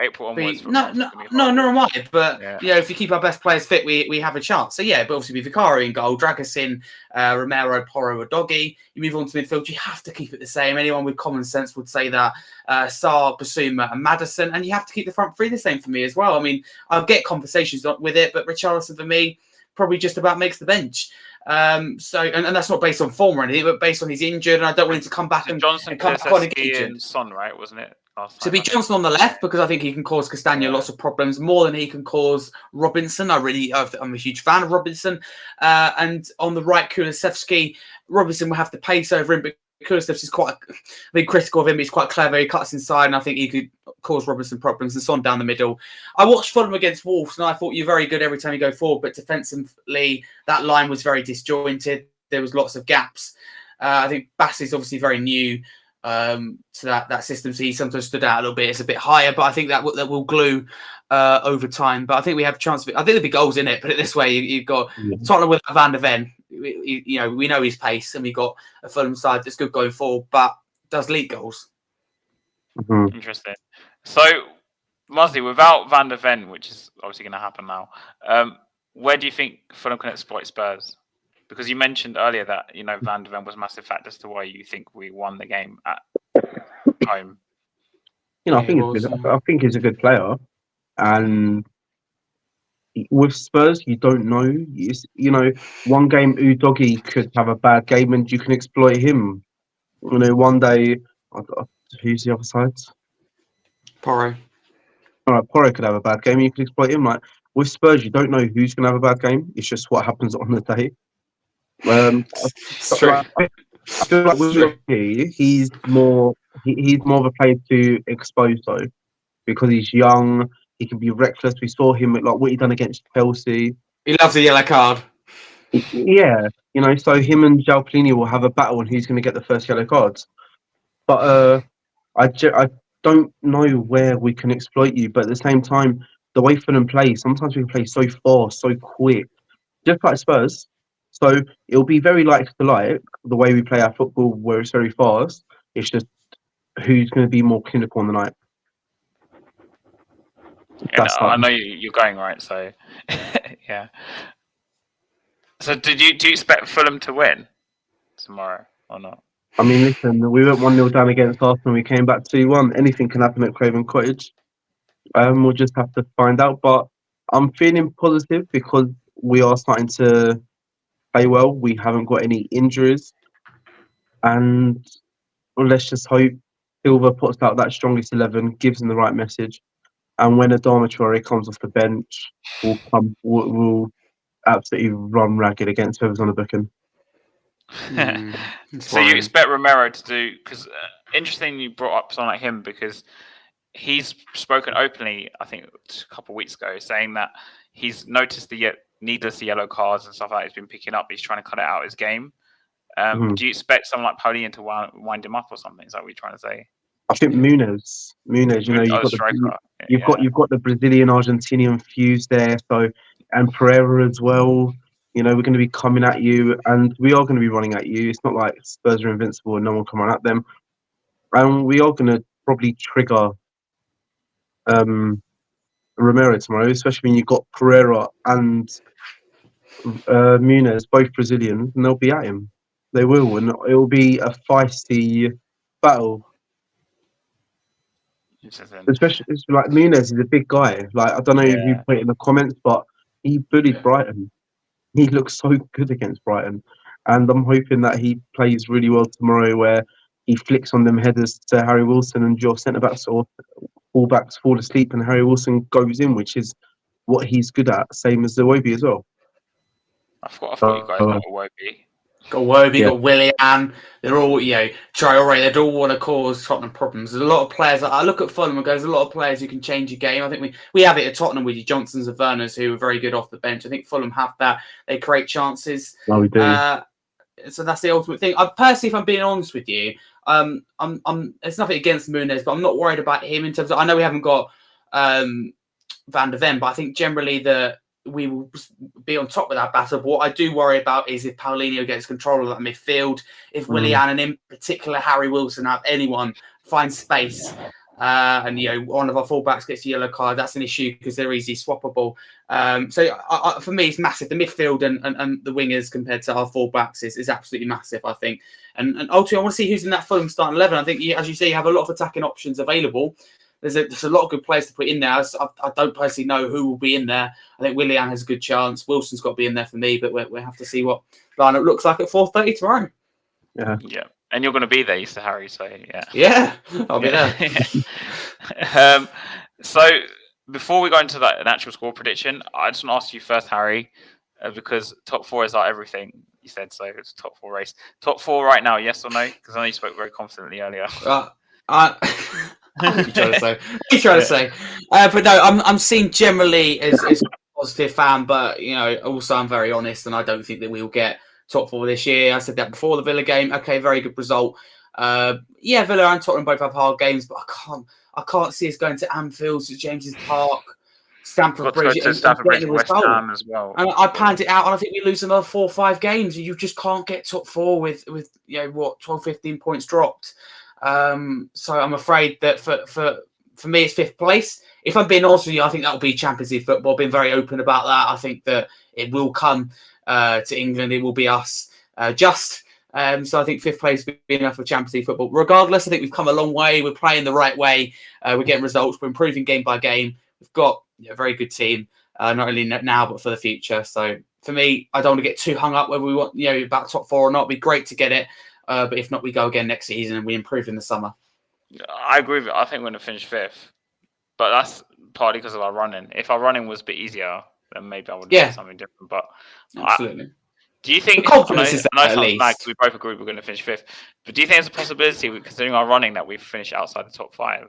April onwards. No, nor am I. But if you keep our best players fit, we have a chance. So but obviously with Vicario in goal, Dragusin, Romero, Porro, or Doggy, you move on to midfield. You have to keep it the same. Anyone with common sense would say that. Sarr, Basuma, and Maddison, and you have to keep the front three the same for me as well. I mean, I'll get conversations with it, but Richarlison for me probably just about makes the bench. And that's not based on form or anything, but based on he's injured, and I don't want him to come back and come back on engagement. Son, right, wasn't it? So be Johnson on the left because I think he can cause Castagna lots of problems more than he can cause Robinson. I'm a huge fan of Robinson. And on the right, Kulusevski. Robinson will have the pace over him, but Kulusevski is quite critical of him. He's quite clever. He cuts inside, and I think he could cause Robinson problems. And Son down the middle. I watched Fulham against Wolves, and I thought you're very good every time you go forward, but defensively, that line was very disjointed. There was lots of gaps. I think Bassey's obviously very new to that system, so he sometimes stood out a little bit. It's a bit higher, but I think that will glue over time. But I think we have a chance of it. I think there'll be goals in it. Put it this way: you've got Tottenham with Van der Ven. We know his pace, and we've got a Fulham side that's good going forward, but does leak goals. Mm-hmm. Interesting. So, Muzzy, without Van der Ven, which is obviously going to happen now, where do you think Fulham can exploit Spurs? Because you mentioned earlier that Van der Ven was a massive factor as to why you think we won the game at home. I think he's a good player, and with Spurs, you don't know. One game Udogie could have a bad game, and you can exploit him. One day, who's the other side? Porro. All right, Porro could have a bad game, and you can exploit him. Like with Spurs, you don't know who's going to have a bad game. It's just what happens on the day. I feel like with Udogie, he's more of a player to expose though, because he's young. He can be reckless. We saw him at what he done against Chelsea. He loves the yellow card. Yeah, so him and João Plini will have a battle on who's going to get the first yellow cards. But I don't know where we can exploit you. But at the same time, the way Fulham play, sometimes we play so fast, so quick, just like Spurs. So it'll be very like the way we play our football, where it's very fast. It's just who's going to be more clinical on the night. I know you're going right, so yeah. So do you expect Fulham to win tomorrow or not? I mean, listen, we went 1-0 down against Arsenal. We came back 2-1. Anything can happen at Craven Cottage. We'll just have to find out. But I'm feeling positive because we are starting to play well. We haven't got any injuries, and let's just hope Silva puts out that strongest 11, gives them the right message. And when Adama Traore comes off the bench, we'll absolutely run ragged against whoever's on the booking. So you expect Romero to do? Because interesting, you brought up someone like him because he's spoken openly. I think a couple of weeks ago, saying that he's noticed the needless yellow cards and stuff like that he's been picking up. He's trying to cut it out of his game. Do you expect someone like Paulinho to wind him up or something? Is that what you're trying to say? I think Muniz, you've got the Brazilian Argentinian fuse there, and Pereira as well. We're going to be coming at you, and we are going to be running at you. It's not like Spurs are invincible and no one can run at them. And we are going to probably trigger Romero tomorrow, especially when you've got Pereira and Muniz, both Brazilians, and they'll be at him. They will, and it will be a feisty battle. Especially, it's like Muniz is a big guy. Like, I don't know if you Yeah. put it in the comments, but he bullied Brighton. He looks so good against Brighton, and I'm hoping that he plays really well tomorrow, where he flicks on them headers to Harry Wilson, and your centre backs or full-backs fall asleep, and Harry Wilson goes in, which is what he's good at, same as Iwobi as well. I thought you guys got Iwobi. Got Iwobi, got Willian. They're all, Traore. They all want to cause Tottenham problems. There's a lot of players. I look at Fulham and go, there's a lot of players who can change a game. I think we have it at Tottenham with your Johnsons and Werners, who are very good off the bench. I think Fulham have that. They create chances. No, we do. So that's the ultimate thing. Personally, if I'm being honest with you, it's nothing against Muniz, but I'm not worried about him in terms of. I know we haven't got Van der Ven, but I think generally we will be on top of that battle. But what I do worry about is if Paulinho gets control of that midfield, if Willian and in particular Harry Wilson have anyone find space, and one of our fullbacks gets a yellow card, that's an issue because they're easily swappable. So for me, it's massive. The midfield and the wingers compared to our fullbacks is absolutely massive, I think. And ultimately, I want to see who's in that Fulham starting 11. I think, as you say, you have a lot of attacking options available. There's a lot of good players to put in there. I don't personally know who will be in there. I think Willian has a good chance. Wilson's got to be in there for me, but we have to see what lineup looks like at 4:30 tomorrow. Yeah. And you're going to be there, Easter Harry, so yeah. Yeah, I'll be there. So before we go into an actual score prediction, I just want to ask you first, Harry, because top four is like everything you said, so it's top four race. Top four right now, yes or no? Because I know you spoke very confidently earlier. What are you trying to say? But no, I'm seen generally as a positive fan, but also I'm very honest, and I don't think that we will get top four this year. I said that before the Villa game. Okay, very good result. Villa and Tottenham both have hard games, but I can't see us going to Anfield, St James's Park, Stamford Bridge, and getting a result. As well. And I panned it out, and I think we lose another 4 or 5 games. You just can't get top four with 12, 15 points dropped. So I'm afraid that for me, it's 5th place. If I'm being honest with you, I think that will be Champions League football. I've been very open about that. I think that it will come to England. It will be us. So I think 5th place will be enough for Champions League football. Regardless, I think we've come a long way. We're playing the right way. We're getting results. We're improving game by game. We've got a very good team, not only now, but for the future. So for me, I don't want to get too hung up whether we want, about top 4 or not. It'd be great to get it. But if not, we go again next season and we improve in the summer. I agree with it. I think we're going to finish 5th. But that's partly because of our running. If our running was a bit easier, then maybe I would do something different. But absolutely. Do you think, the confidence is I at know least. mad, we both agree we're going to finish 5th. But do you think there's a possibility, considering our running, that we finish outside the top 5?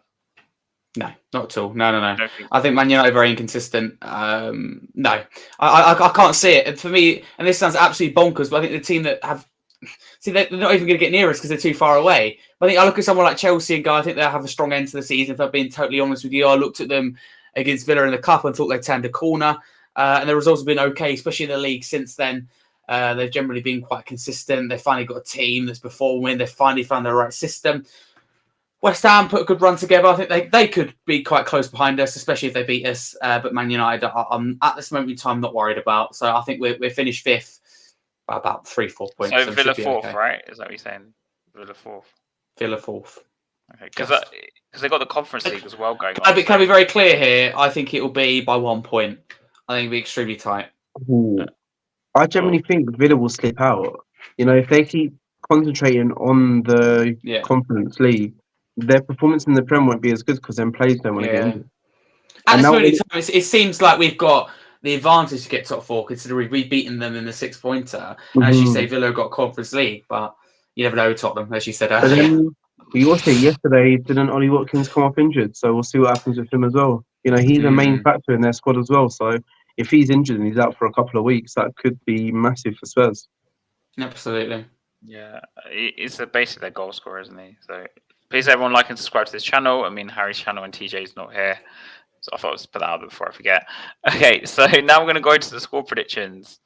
No, not at all. No. I think Man United are very inconsistent. No, I can't see it. And for me, and this sounds absolutely bonkers, but I think the team that have... See, they're not even going to get near us because they're too far away. But I think I look at someone like Chelsea and go, I think they'll have a strong end to the season. If I'm being totally honest with you, I looked at them against Villa in the Cup and thought they turned a corner. And the results have been okay, especially in the league since then. They've generally been quite consistent. They've finally got a team that's performing. They've finally found the right system. West Ham put a good run together. I think they could be quite close behind us, especially if they beat us. But Man United, I'm at this moment in time not worried about. So I think we're finished 5th. About 3-4 points. So Villa 4th, right? Is that what you're saying? Villa 4th. Villa 4th. Okay, because they got the Conference League as well going on. Can I be very clear here? I think it will be by 1 point. I think it'll be extremely tight. Ooh. I generally think Villa will slip out. If they keep concentrating on the Conference League, their performance in the Prem won't be as good because then players don't want to get injured. At this moment in time, it seems like we've got the advantage to get top 4, considering we've beaten them in the 6-pointer. And as you say, Villa got Conference League, but you never know Tottenham, as you said earlier. We also yesterday didn't Ollie Watkins come off injured, so we'll see what happens with him as well. He's a main factor in their squad as well. So if he's injured and he's out for a couple of weeks, that could be massive for Spurs. Absolutely. Yeah, it's basically their goal scorer, isn't he? So please, everyone, like and subscribe to this channel. I mean, Harry's channel and TJ's not here. So I thought I'd put that out before I forget. Okay, so now we're going to go into the score predictions.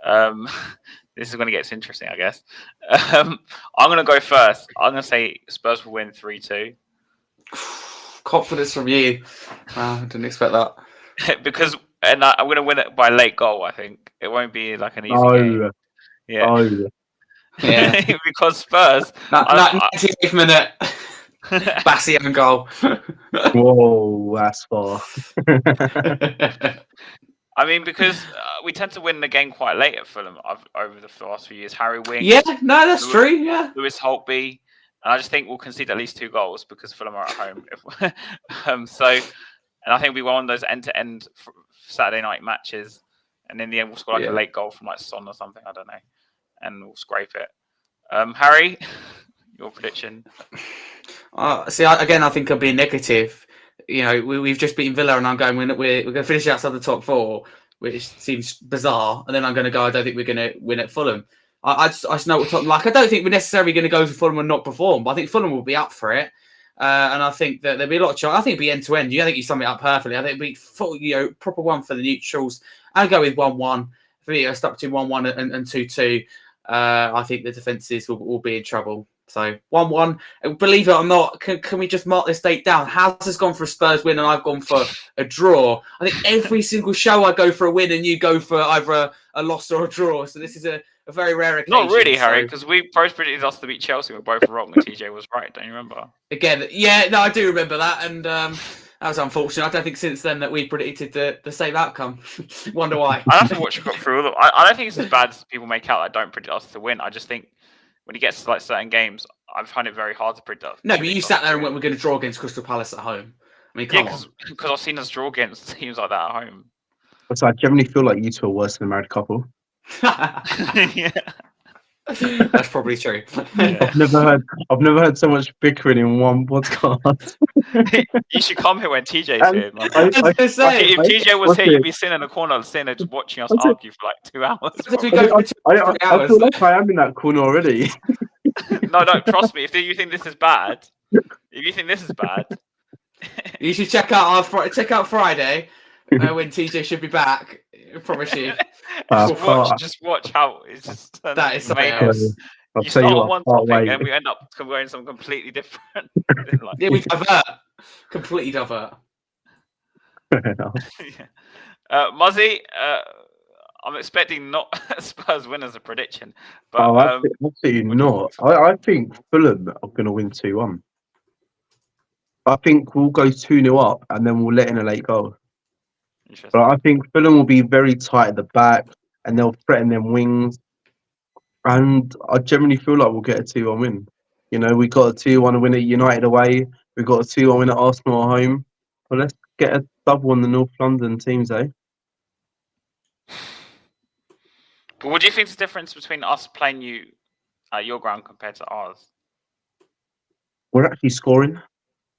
This is going to get interesting, I guess. I'm going to go first. I'm going to say Spurs will win 3-2. Confidence from you. I didn't expect that. Because and I'm going to win it by late goal. I think it won't be like an easy game. Yeah, Yeah. because Spurs. 98th minute, Bassey own goal. Whoa, that's far. I mean, because we tend to win the game quite late at Fulham over the last few years. Harry Winks. Yeah, no, that's true. Yeah. Lewis Holtby. And I just think we'll concede at least 2 goals because Fulham are at home. And I think we won those end-to-end Saturday night matches. And in the end, we'll score like a late goal from like Son or something. I don't know. And we'll scrape it. Harry, your prediction? See, I think I'll be negative. You know, we've just beaten Villa, and I'm going. We're going to finish outside the top 4, which seems bizarre. And then I'm going to go. I don't think we're going to win at Fulham. I just know what Tottenham like. I don't think we're necessarily going to go to Fulham and not perform, but I think Fulham will be up for it. And I think that there'll be a lot of chance. I think it'll be end to end. I think you sum it up perfectly. I think it'll be full, proper one for the neutrals. I'll go with 1-1. For me, I'll stuck between 1-1 and 2-2. I think the defences will be in trouble. So 1-1. Believe it or not, can we just mark this date down? House has gone for a Spurs win and I've gone for a draw. I think every single show I go for a win and you go for either a loss or a draw. So this is a very rare occasion. Not really, Harry, because we both predicted us to beat Chelsea. We're both wrong and TJ was right. Don't you remember? Again, yeah, no, I do remember that. And that was unfortunate. I don't think since then that we predicted the same outcome. Wonder why. I have to watch got through all of them. I don't think it's as bad as people make out. I don't predict us to win. I just think when he gets to like certain games, I find it very hard to predict. No, but you sat there and went, we're going to draw against Crystal Palace at home. I mean, come on. Because I've seen us draw against teams like that at home. So I generally feel like you two are worse than a married couple. Yeah. That's probably true. I've never heard so much bickering in one podcast. You should come here when TJ's here. If TJ was here, you'd be sitting in the corner, sitting there just watching us argue for like 2 hours. I feel like I am in that corner already. No, trust me. If you think this is bad, you should check out Friday when TJ should be back. I promise you. Just watch how it's just that is amazing. You start on one topic and we end up going something completely different. Yeah, we divert. Completely divert. Muzzy, I'm expecting not Spurs win as a prediction, but absolutely not. I think Fulham are going to win 2-1. I think we'll go 2-0 up and then we'll let in a late goal. But I think Fulham will be very tight at the back and they'll threaten them wings. And I generally feel like we'll get a 2-1 win. You know, we got a 2-1 win at United away. We got a 2-1 win at Arsenal at home. Well, let's get a double on the North London teams, eh? But what do you think is the difference between us playing you at your ground compared to ours? We're actually scoring.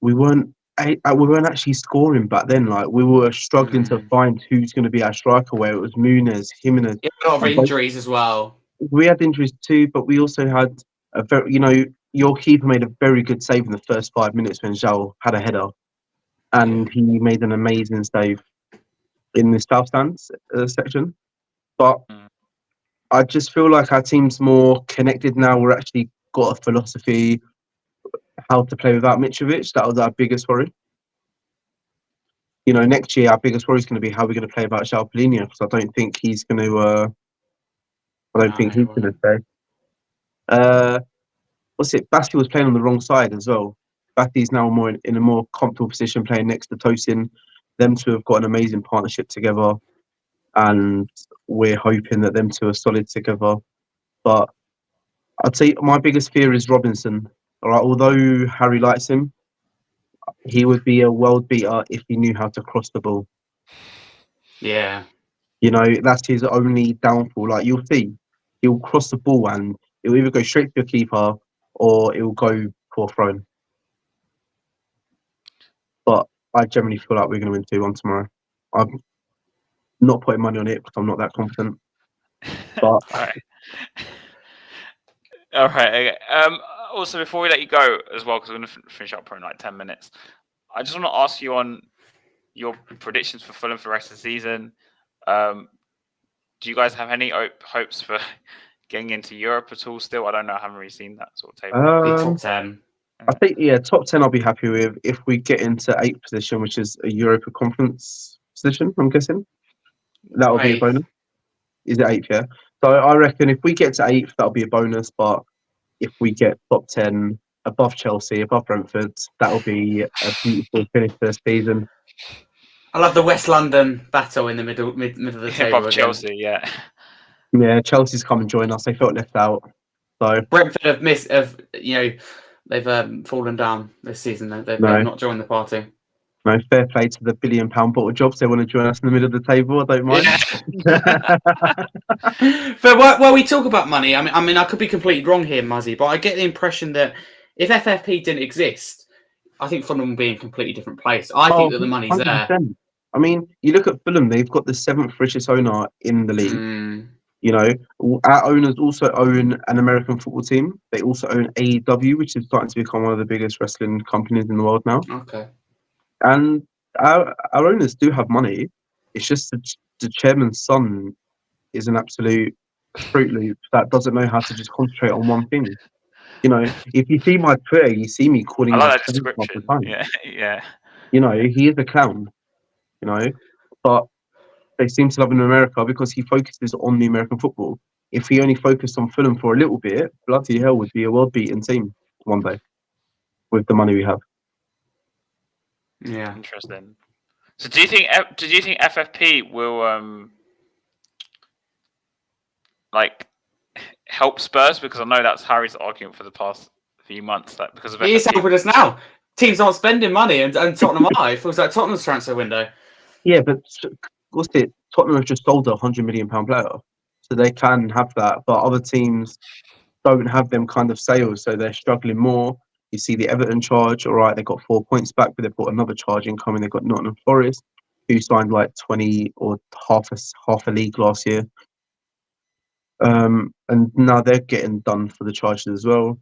We weren't actually scoring back then. Like we were struggling to find who's going to be our striker. Where it was Muniz, Jimenez. A lot of injuries as well. We had injuries too, but we also had a very, your keeper made a very good save in the first 5 minutes when Zhao had a header, and he made an amazing save in the south stands section. But I just feel like our team's more connected now. We're actually got a philosophy how to play without Mitrovic. That was our biggest worry. Next year our biggest worry is going to be how we're going to play without João Palhinha, because I don't think he's going to. I don't think he's going to stay. Bassey was playing on the wrong side as well. Bassey's now in a more comfortable position, playing next to Tosin. Them two have got an amazing partnership together, and we're hoping that them two are solid together. But I'd say my biggest fear is Robinson. All right, although Harry likes him, he would be a world beater if he knew how to cross the ball. Yeah. That's his only downfall. Like, you'll see, he'll cross the ball and it'll either go straight to your keeper or it will go for a throw. But I generally feel like we're going to win 2-1 tomorrow. I'm not putting money on it because I'm not that confident. But All right. Okay. Also, before we let you go as well, because we're going to finish up probably in like 10 minutes, I just want to ask you on your predictions for Fulham for the rest of the season. Do you guys have any hopes for getting into Europe at all still? I don't know. I haven't really seen that sort of table. Top 10. I think, top 10 I'll be happy with if we get into 8th position, which is a Europa Conference position, I'm guessing. That would be a Eighth. bonus. Is it 8th? Yeah. So I reckon if we get to 8th, that'll be a bonus. But if we get top 10, above Chelsea, above Brentford, that'll be a beautiful finish to the season. I love the West London battle in the middle of the table Above again. Chelsea, yeah. Yeah, Chelsea's come and join us. They felt left out. So Brentford they've fallen down this season. They've not joined the party. No, fair play to the £1 billion bottle jobs. They want to join us in the middle of the table. I don't mind. Yeah. But while we talk about money, I mean, I could be completely wrong here, Muzzy, but I get the impression that if FFP didn't exist, I think Fulham would be in a completely different place. I think that the money's 100%. there. I mean, you look at Fulham; they've got the 7th richest owner in the league. You know, our owners also own an American football team. They also own AEW, which is starting to become one of the biggest wrestling companies in the world now. Okay. And our owners do have money. It's just the chairman's son is an absolute Fruit Loop that doesn't know how to just concentrate on one thing. You know, if you see my Twitter, you see me calling I him like a that clown half the description. time. Yeah. You know, he is a clown. You know, but they seem to love him in America because he focuses on the American football. If he only focused on Fulham for a little bit, bloody hell, would be a world-beaten team one day with the money we have. Yeah. Interesting. So, do you think FFP will like help Spurs? Because I know that's Harry's argument for the past few months. That because of He is helping us now. Teams aren't spending money, and Tottenham are. It feels like Tottenham's transfer window. Yeah, but what's it? Tottenham have just sold a £100 million player, so they can have that. But other teams don't have them kind of sales, so they're struggling more. You see the Everton charge. All right, they got 4 points back, but they've got another charge incoming. They've got Nottingham Forest, who signed like 20 or half a league last year. And now they're getting done for the charges as well.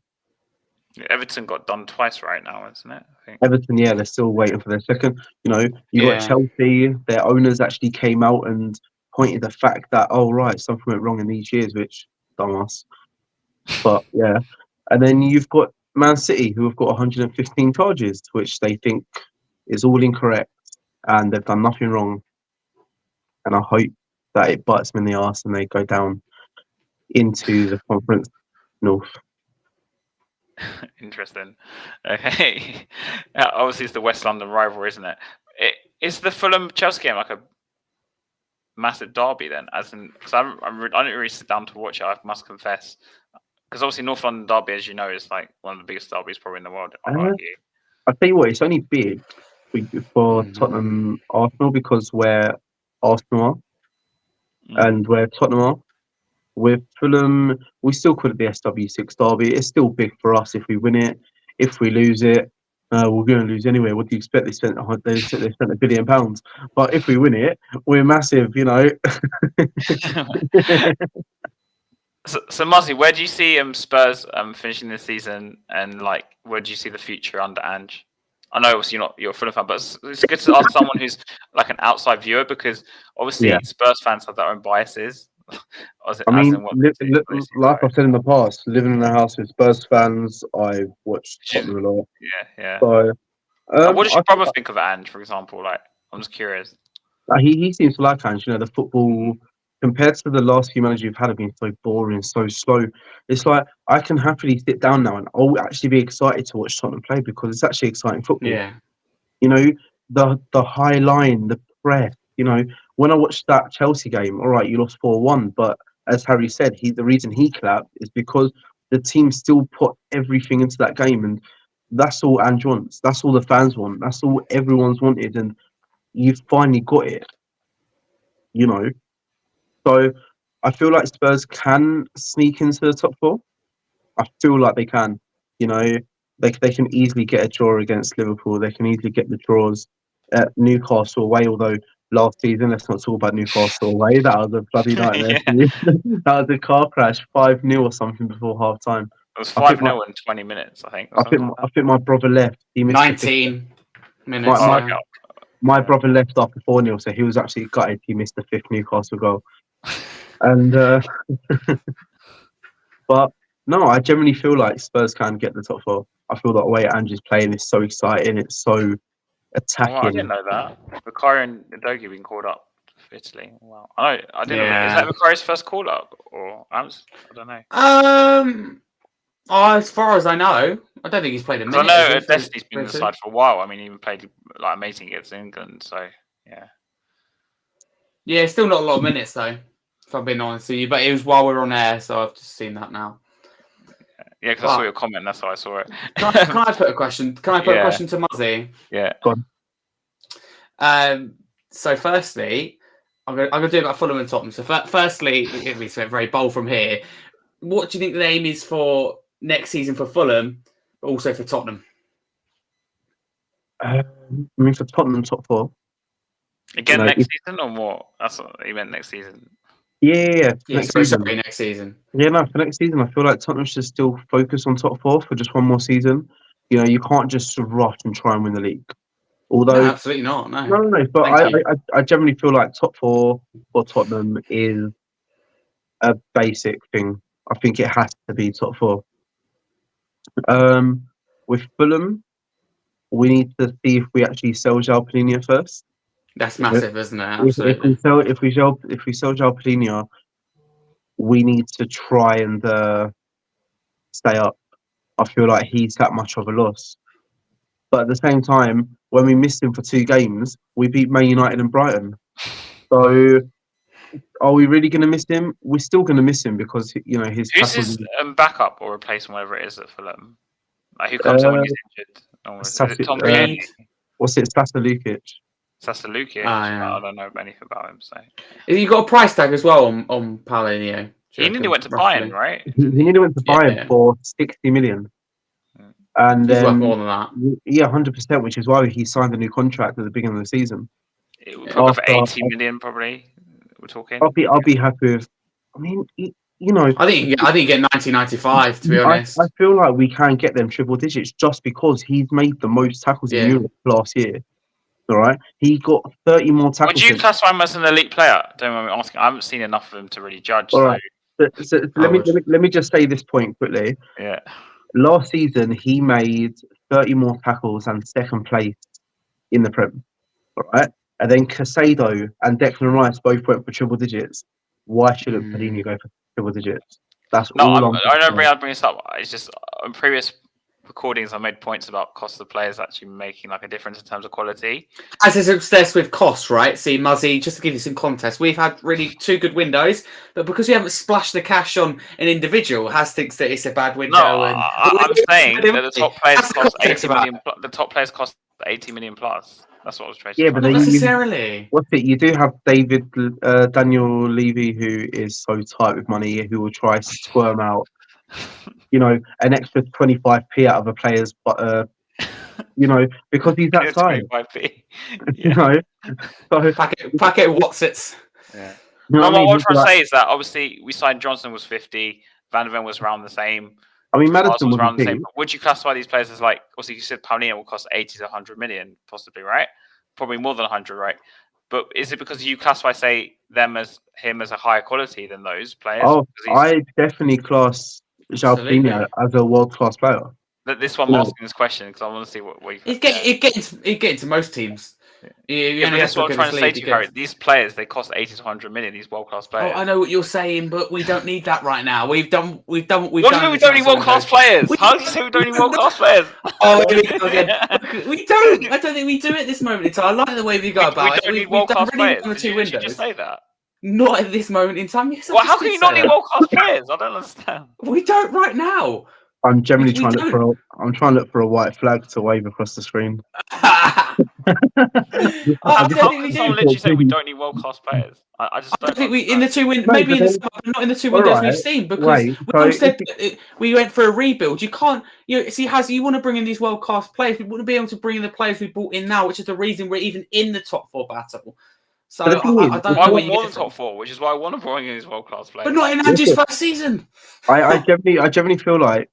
Everton got done twice right now, isn't it? I think. Everton, yeah, they're still waiting for their second. You know, you got Chelsea. Their owners actually came out and pointed the fact that, oh right, something went wrong in these years, which dumbass. But yeah, and then you've got Man City, who have got 115 charges, which they think is all incorrect, and they've done nothing wrong. And I hope that it bites them in the arse and they go down into the Conference North. Interesting. Okay. Obviously, it's the West London rivalry, isn't it? Is the Fulham Chelsea game like a massive derby then? As in, because I didn't really sit down to watch it. I must confess, because obviously North London derby, as you know, is like one of the biggest derbies probably in the world. I'll argue. I tell you what, it's only big for Tottenham Arsenal because where Arsenal are and where Tottenham are. With Fulham, we still call it the SW6 derby. It's still big for us if we win it. If we lose it, we're going to lose anyway. What do you expect? They spent £1 billion, but if we win it, we're massive. You know. So Muzzy, where do you see Spurs finishing this season, and like where do you see the future under Ange? I know obviously you're a Fulham fan, but it's good to ask someone who's like an outside viewer because obviously Spurs fans have their own biases. I mean, like I've said in the past, living in a house with Spurs fans, I've watched Tottenham a lot. Yeah. So, what does your brother think of Ange, for example? Like, I'm just curious. He seems to like Ange. You know, the football compared to the last few managers you've had have been so boring, so slow. It's like I can happily sit down now and I'll actually be excited to watch Tottenham play because it's actually exciting football. Yeah. You know, the high line, the press. You know, when I watched that Chelsea game, all right, you lost 4-1, but as Harry said, the reason he clapped is because the team still put everything into that game, and that's all Ange wants. That's all the fans want. That's all everyone's wanted, and you've finally got it. You know, so I feel like Spurs can sneak into the top 4. I feel like they can. You know, they can easily get a draw against Liverpool. They can easily get the draws at Newcastle away, although last season, let's not talk about Newcastle away. That was a bloody nightmare. That was a car crash, 5-0 or something before half time. It was 5-0 in 20 minutes, I think. I think my brother left. He missed 19 minutes. My brother left after 4-0, so he was actually gutted he missed the 5th Newcastle goal. And but no, I generally feel like Spurs can get the top 4. I feel that the way Ange is playing is so exciting. It's so attacking. I didn't know that. Bakary and Udogie being called up. for Italy. Wow, I didn't. Is that Macquarie's first call up, or I don't know. As far as I know, I don't think he's played a minute. I know Destiny's been in the side for a while. I mean, he even played like amazing against England. So yeah, still not a lot of minutes though. If I'm being honest with you, but it was while we were on air, so I've just seen that now. Yeah, because I saw your comment. That's how I saw it. Can I put a question? Can I put a question to Muzzy? Yeah. Go on. So firstly, I'm gonna do about Fulham and Tottenham. So firstly, it's very bold from here. What do you think the aim is for next season for Fulham, but also for Tottenham? I mean, for Tottenham, top 4. Again, next season or more? That's what he meant, next season. Yeah. Next season. Sorry, next season. Yeah, no, for next season, I feel like Tottenham should still focus on top 4 for just one more season. You know, you can't just rush and try and win the league. Although, no, absolutely not. No. But I generally feel like top 4 for Tottenham is a basic thing. I think it has to be top 4. With Fulham, we need to see if we actually sell João Palhinha first. That's massive, isn't it? Absolutely. If we sell João Palhinha, we need to try and stay up. I feel like he's that much of a loss. But at the same time, when we missed him for 2 games, we beat Man United and Brighton. So, are we really going to miss him? We're still going to miss him because his. Who's his backup or replacement, whatever it is at Fulham? Like who comes in when he's injured? Is it Tom Brady? What's it? Sasa Lukic. Sasa Lukic. Yeah. I don't know anything about him. So you got a price tag as well on Palhinha. He nearly went to Bayern, right? He nearly went to Bayern for 60 million. And he's worth more than that. Yeah, 100%, which is why he signed a new contract at the beginning of the season. It would probably for 80 million, probably. We're talking. I'll be happy with. I mean, I think you get 1995. To be honest, I feel like we can get them triple digits just because he's made the most tackles in Europe last year. All right, he got 30 more tackles. Would you classify him as an elite player? Don't mind me asking. I haven't seen enough of him to really judge. All right. So let me just say this point quickly. Yeah. Last season, he made 30 more tackles and second place in the Prem. All right. And then Casado and Declan Rice both went for triple digits. Why shouldn't Palhinha go for triple digits? That's all. I don't bring this up. It's just on previous recordings, I made points about cost of players actually making like a difference in terms of quality. As is obsessed with cost, right? See, Muzzy, just to give you some context, we've had really 2 good windows, but because we haven't splashed the cash on an individual, Has thinks that it's a bad window. No, I'm saying that the top players cost 80 million. The top players cost 80 million plus. That's what I was trying to say. Yeah, but not necessarily. What's it? You do have Daniel Levy, who is so tight with money, who will try to squirm out, an extra 25p out of a player's, because he's that tight. 25p. So packet Watsits. Yeah. What I'm trying to say is that obviously we signed Johnson was 50, Van der Ven was around the same. I mean, Maddison was around the same. Would you classify these players as like? Also, you said Palhinha will cost 80 to 100 million, possibly, right? Probably more than 100, right? But is it because you classify, say, him as a higher quality than those players? Oh, I definitely class João Palhinha as a world-class player. This one, I'm asking this question because I want to see what you. It gets to most teams. Yeah, but that's what I'm trying to say to you, Harry. These players, they cost 80 to 100 million. These world-class players. Oh, I know what you're saying, but we don't need that right now. We've done. What do you mean we don't need world-class players? How do you say we don't need world-class players? Oh, we don't. I don't think we do it at this moment in time. I like the way we go about it. We don't need world-class players. Did you just say that? Not at this moment in time. Yes, how can you not need world-class players? I don't understand. We don't right now. I'm generally trying to look for a white flag to wave across the screen. How can someone literally say we don't need world-class players? I just don't think we in the 2 windows, maybe in the summer, but not in the 2 windows we've seen because we went for a rebuild. You can't, you want to bring in these world-class players. We wouldn't be able to bring in the players we brought in now, which is the reason we're even in the top 4 battle. So I don't know I what want more than top 4, which is why I want to bring in these world-class players. But not in Andrew's first season. I generally feel like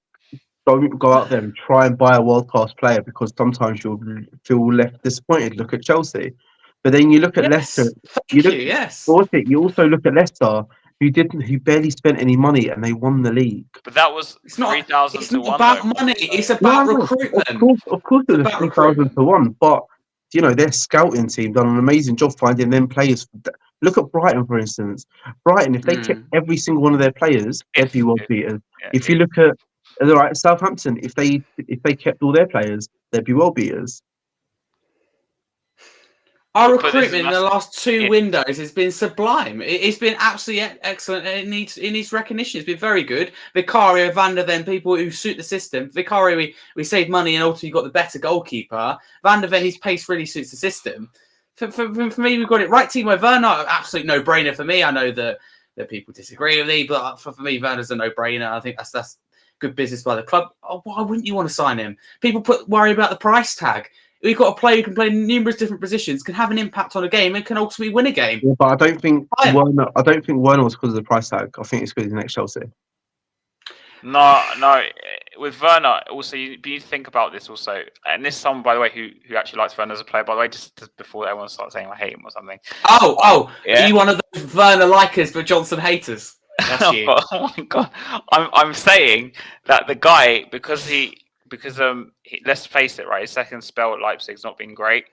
don't go out there and try and buy a world-class player because sometimes you'll feel left disappointed. Look at Chelsea. But then you look at Leicester. You also look at Leicester, who barely spent any money and they won the league. But that was 3,000 to 1. It's not about money. It's about recruitment. Of course it was 3,000 to 1. But, their scouting team done an amazing job finding them players. Look at Brighton, for instance. Brighton, if they kept every single one of their players, they'd be world beaters. If you look at Southampton, if they kept all their players, they'd be world beaters. Our recruitment in the last 2 windows has been sublime. It's been absolutely excellent, and it needs recognition. It's been very good. Vicario, Van der Ven, people who suit the system. Vicario, we saved money and ultimately got the better goalkeeper. Van der Ven, his pace really suits the system. For me, we've got it right. Timo Werner, absolute no-brainer for me. I know that people disagree with me, but for me, Werner's a no-brainer. I think that's good business by the club. Oh, why wouldn't you want to sign him? People worry about the price tag. We've got a player who can play in numerous different positions, can have an impact on a game, and can ultimately win a game. Yeah, but I don't think Werner was because of the price tag. I think it's because he's next Chelsea. No. With Werner, also you need to think about this also. And this is someone, by the way, who actually likes Werner as a player. By the way, just before everyone starts saying I hate him or something. Oh, yeah. Are you one of those Werner likers but Johnson haters? That's you. Oh my god! I'm saying that the guy because let's face it, right? His second spell at Leipzig's not been great.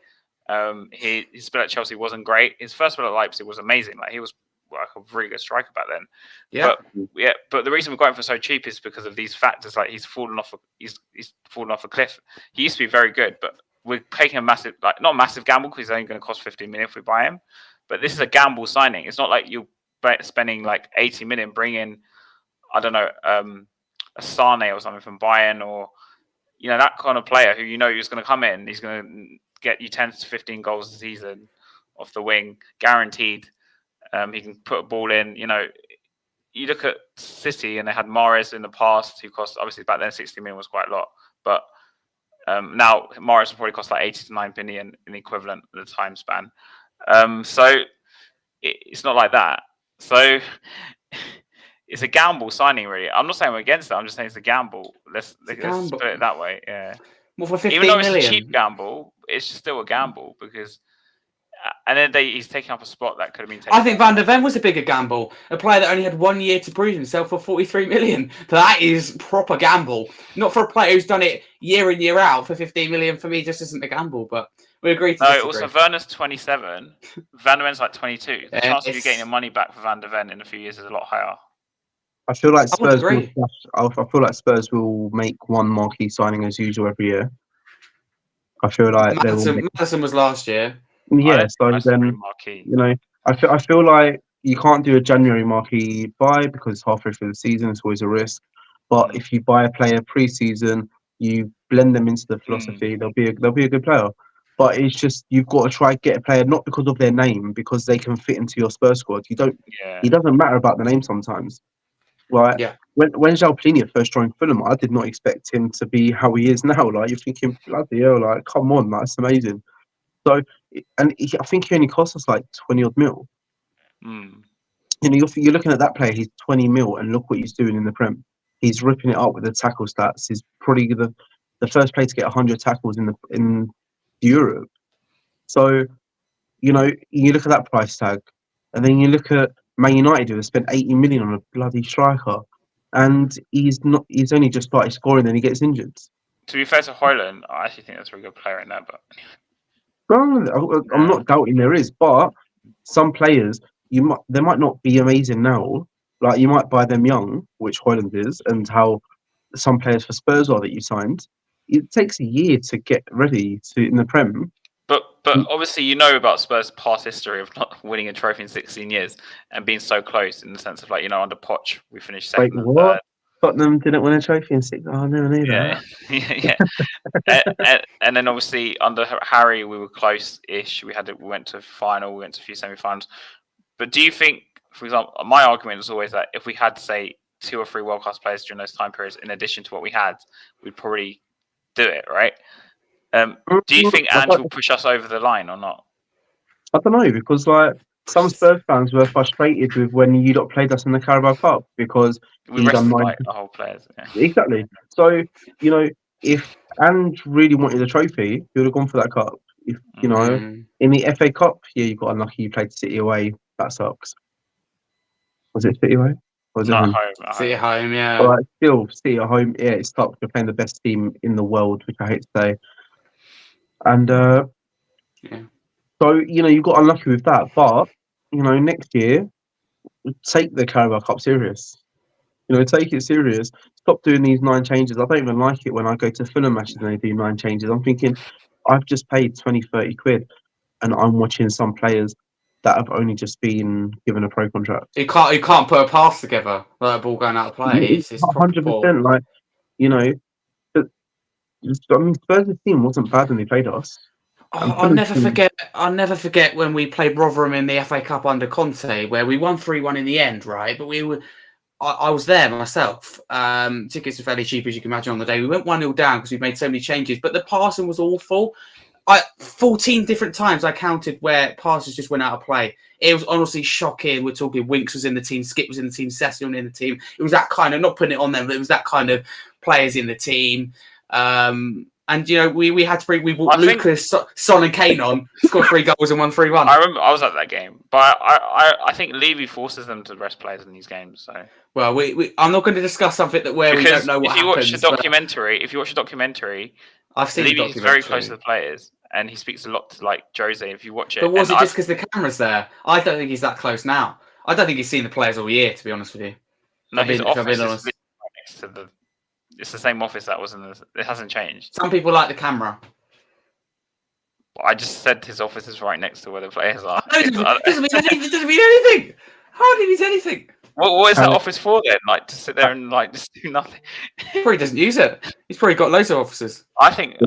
His spell at Chelsea wasn't great. His first spell at Leipzig was amazing. Like he was like a really good striker back then. Yeah. But the reason we got him for so cheap is because of these factors. Like he's fallen off a cliff. He used to be very good, but we're taking a massive, like not a massive gamble because he's only going to cost 15 million if we buy him. But this is a gamble signing. It's not like you're spending like 80 million, bringing I don't know a Sane or something from Bayern or. That kind of player who he's going to come in, he's going to get you 10 to 15 goals a season off the wing, guaranteed. He can put a ball in. You look at City and they had Mahrez in the past, who cost, obviously back then 60 million was quite a lot. But now Mahrez will probably cost like 80 to 90 million in the equivalent of the time span. So it's not like that. So it's a gamble signing, really. I'm not saying we're against it. I'm just saying it's a gamble. Let's put it that way. Yeah. Well, for 15 Even though million. It's a cheap gamble, it's still a gamble because. And then he's taking up a spot that could have been taken. I think Van der Ven was a bigger gamble. A player that only had 1 year to prove himself for 43 million. That is proper gamble. Not for a player who's done it year in, year out for 15 million. For me, just isn't a gamble. But we agree to disagree. Also Werner's 27. Van der Ven's like 22. The chance of you getting your money back for Van der Ven in a few years is a lot higher. I feel like Spurs will make one marquee signing as usual every year. I feel like Maddison was last year. Yeah, so then I feel like you can't do a January marquee buy because it's halfway through the season. It's always a risk. But if you buy a player pre-season, you blend them into the philosophy. They'll be a good player. But it's just you've got to try get a player not because of their name, because they can fit into your Spurs squad. It doesn't matter about the name sometimes. Like when João Plini first joined Fulham, I did not expect him to be how he is now. Like you're thinking, bloody hell, like come on, that's amazing. So, and I think he only cost us like 20 odd mil. You're looking at that player. He's 20 mil, and look what he's doing in the Prem. He's ripping it up with the tackle stats. He's probably the first player to get 100 tackles in Europe. So, you look at that price tag, and then you look at Man United who have spent 80 million on a bloody striker, and he's only just started scoring, then he gets injured. To be fair to Højlund, I actually think that's a very good player in there, but. I'm not doubting there is, but some players they might not be amazing now. Like you might buy them young, which Højlund is, and how some players for Spurs are that you signed. It takes a year to get ready in the Prem. But obviously about Spurs' past history of not winning a trophy in 16 years and being so close in the sense of under Poch we finished second and third. Tottenham didn't win a trophy in 6. Oh, I never knew that. Yeah. and then obviously under Harry we were close-ish. We went to a final, we went to a few semi-finals. But do you think, for example, my argument was always that if we had, say, 2 or 3 world-class players during those time periods, in addition to what we had, we'd probably do it, right? Do you think Ange will push us over the line or not? I don't know, because some Spurs fans were frustrated with when you lot played us in the Carabao Cup because we rested the whole players. Yeah. Exactly. So if Ange really wanted a trophy, he would have gone for that cup. If in the FA Cup, you got unlucky. You played City away. That sucks. Was it City away? Or was it home? City at home, yeah. But still, City at home, yeah, it sucks. You're playing the best team in the world, which I hate to say. And so you got unlucky with that, but next year, take the Carabao Cup serious. Take it serious. Stop doing these 9 changes. I don't even like it when I go to Fulham matches and they do 9 changes. I'm thinking, I've just paid 20, 30 quid and I'm watching some players that have only just been given a pro contract. You can't put a pass together without a ball going out of play. It's proper poor. 100%. Like, but I mean, Spurs' team wasn't bad when they played us. I'll never forget when we played Rotherham in the FA Cup under Conte, where we won 3-1 in the end, right? But I was there myself. Tickets were fairly cheap, as you can imagine, on the day. We went 1-0 down because we made so many changes, but the passing was awful. 14 different times I counted where passes just went out of play. It was honestly shocking. We're talking Winks was in the team, Skip was in the team, Session in the team. It was that kind of, not putting it on them, but it was that kind of players in the team. And we had to we brought Lucas, Son, and Kane on, scored 3 goals and won 3-1. I remember I was at that game, but I think Levy forces them to rest players in these games. So I'm not going to discuss something where we don't know what happens. If you watch a documentary, I've seen Levy's very close to the players, and he speaks a lot to like Jose. If you watch it, but was it just because the camera's there? I don't think he's that close now. I don't think he's seen the players all year, to be honest with you. No, his office is next to the. It's the same office that was in the. It hasn't changed. Some people like the camera. I just said his office is right next to where the players are. It doesn't mean anything. It doesn't mean anything. Hardly means anything. What is that office for then? Like to sit there and like just do nothing? Probably doesn't use it. He's probably got loads of offices. I think.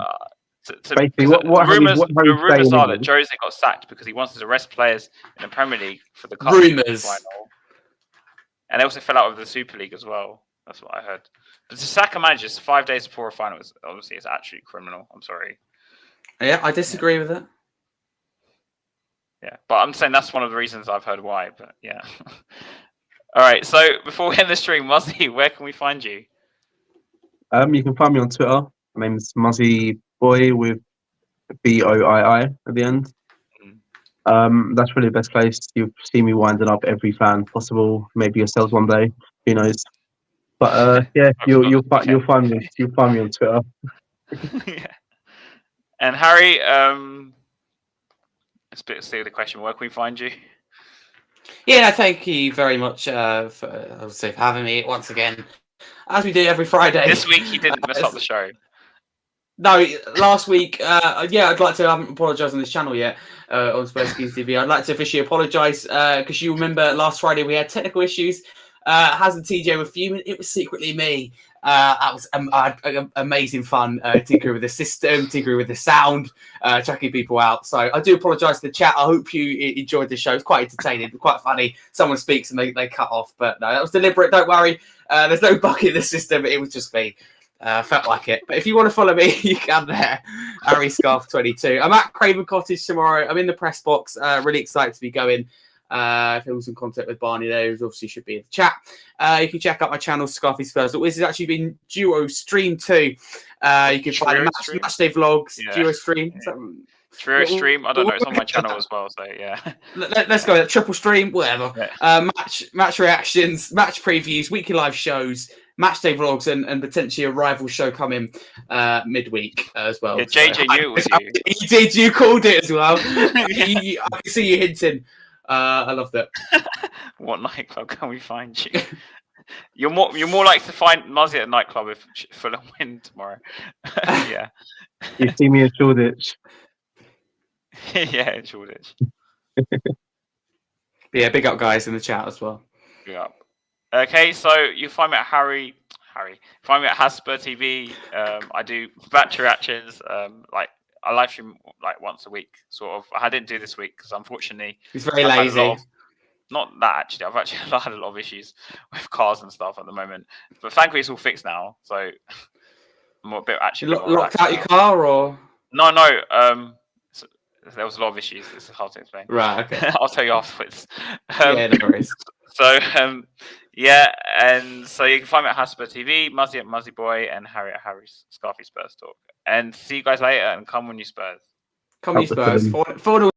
Basically, the rumors are that Jose got sacked because he wanted to rest players in the Premier League for the Cup rumors final, and they also fell out of the Super League as well. That's what I heard. But to sack a manager 5 days before a final is obviously it's actually criminal. I'm sorry. Yeah, I disagree with it. Yeah, but I'm saying that's one of the reasons I've heard why. But yeah. All right. So before we end the stream, Muzzy, where can we find you? You can find me on Twitter. My name's Muzzy Boy with BOII at the end. That's really the best place. You'll see me winding up every fan possible. Maybe yourselves one day. Who knows? But yeah, you'll find me. You'll find me on Twitter. Yeah. And Harry, it's a bit silly the question. Where can we find you? Yeah, thank you very much for having me once again, as we do every Friday. This week he didn't mess up the show. No, last week, I'd like to. I haven't apologised on this channel yet on Spurs Kings TV. I'd like to officially apologise because you remember last Friday we had technical issues. Has and TJ were fuming. It was secretly me. That was amazing fun tinkering with the system, tinkering with the sound, checking people out. So I do apologise to the chat. I hope you enjoyed the show. It's quite entertaining, quite funny. Someone speaks and they cut off, but no, that was deliberate. Don't worry. There's no bug in the system. It was just me. Felt like it. But if you want to follow me, you can there. Harry Scarf 22. I'm at Craven Cottage tomorrow. I'm in the press box. Really excited to be going. Film some content with Barney there, who obviously should be in the chat. You can check out my channel, Scarfy Spurs. This has actually been duo stream too. You can find matchday vlogs, duo stream. Trio stream. I don't know. It's on my channel as well. So yeah. Let's go. Triple stream, whatever. Yeah. Match reactions, match previews, weekly live shows, matchday vlogs, and potentially a rival show coming midweek as well. Yeah, JJ knew it was you. You did. You called it as well. I can see you hinting. I love that. What nightclub can we find you? You're more likely to find Muzzy at a nightclub if Fulham win tomorrow. Yeah. You see me in Shoreditch. Yeah, in Shoreditch. Yeah, big up guys in the chat as well. Big up. Okay, so you find me at Harry. Find me at Hotspur TV. I do batch reactions. I live stream like once a week, sort of. I didn't do this week because unfortunately he's very lazy. Not that actually. I've actually had a lot of issues with cars and stuff at the moment, but thankfully it's all fixed now. So I'm a bit actually locked out your car or no. So there was a lot of issues. It's hard to explain. Right. Okay. I'll tell you afterwards. Yeah, no worries. So yeah, and so you can find me at Hotspur TV, Muzzy at Muzzy Boy, and Harry at Harry's Scarfy Spurs Talk. And see you guys later, and come when you Spurs. Come when you Spurs. 4-0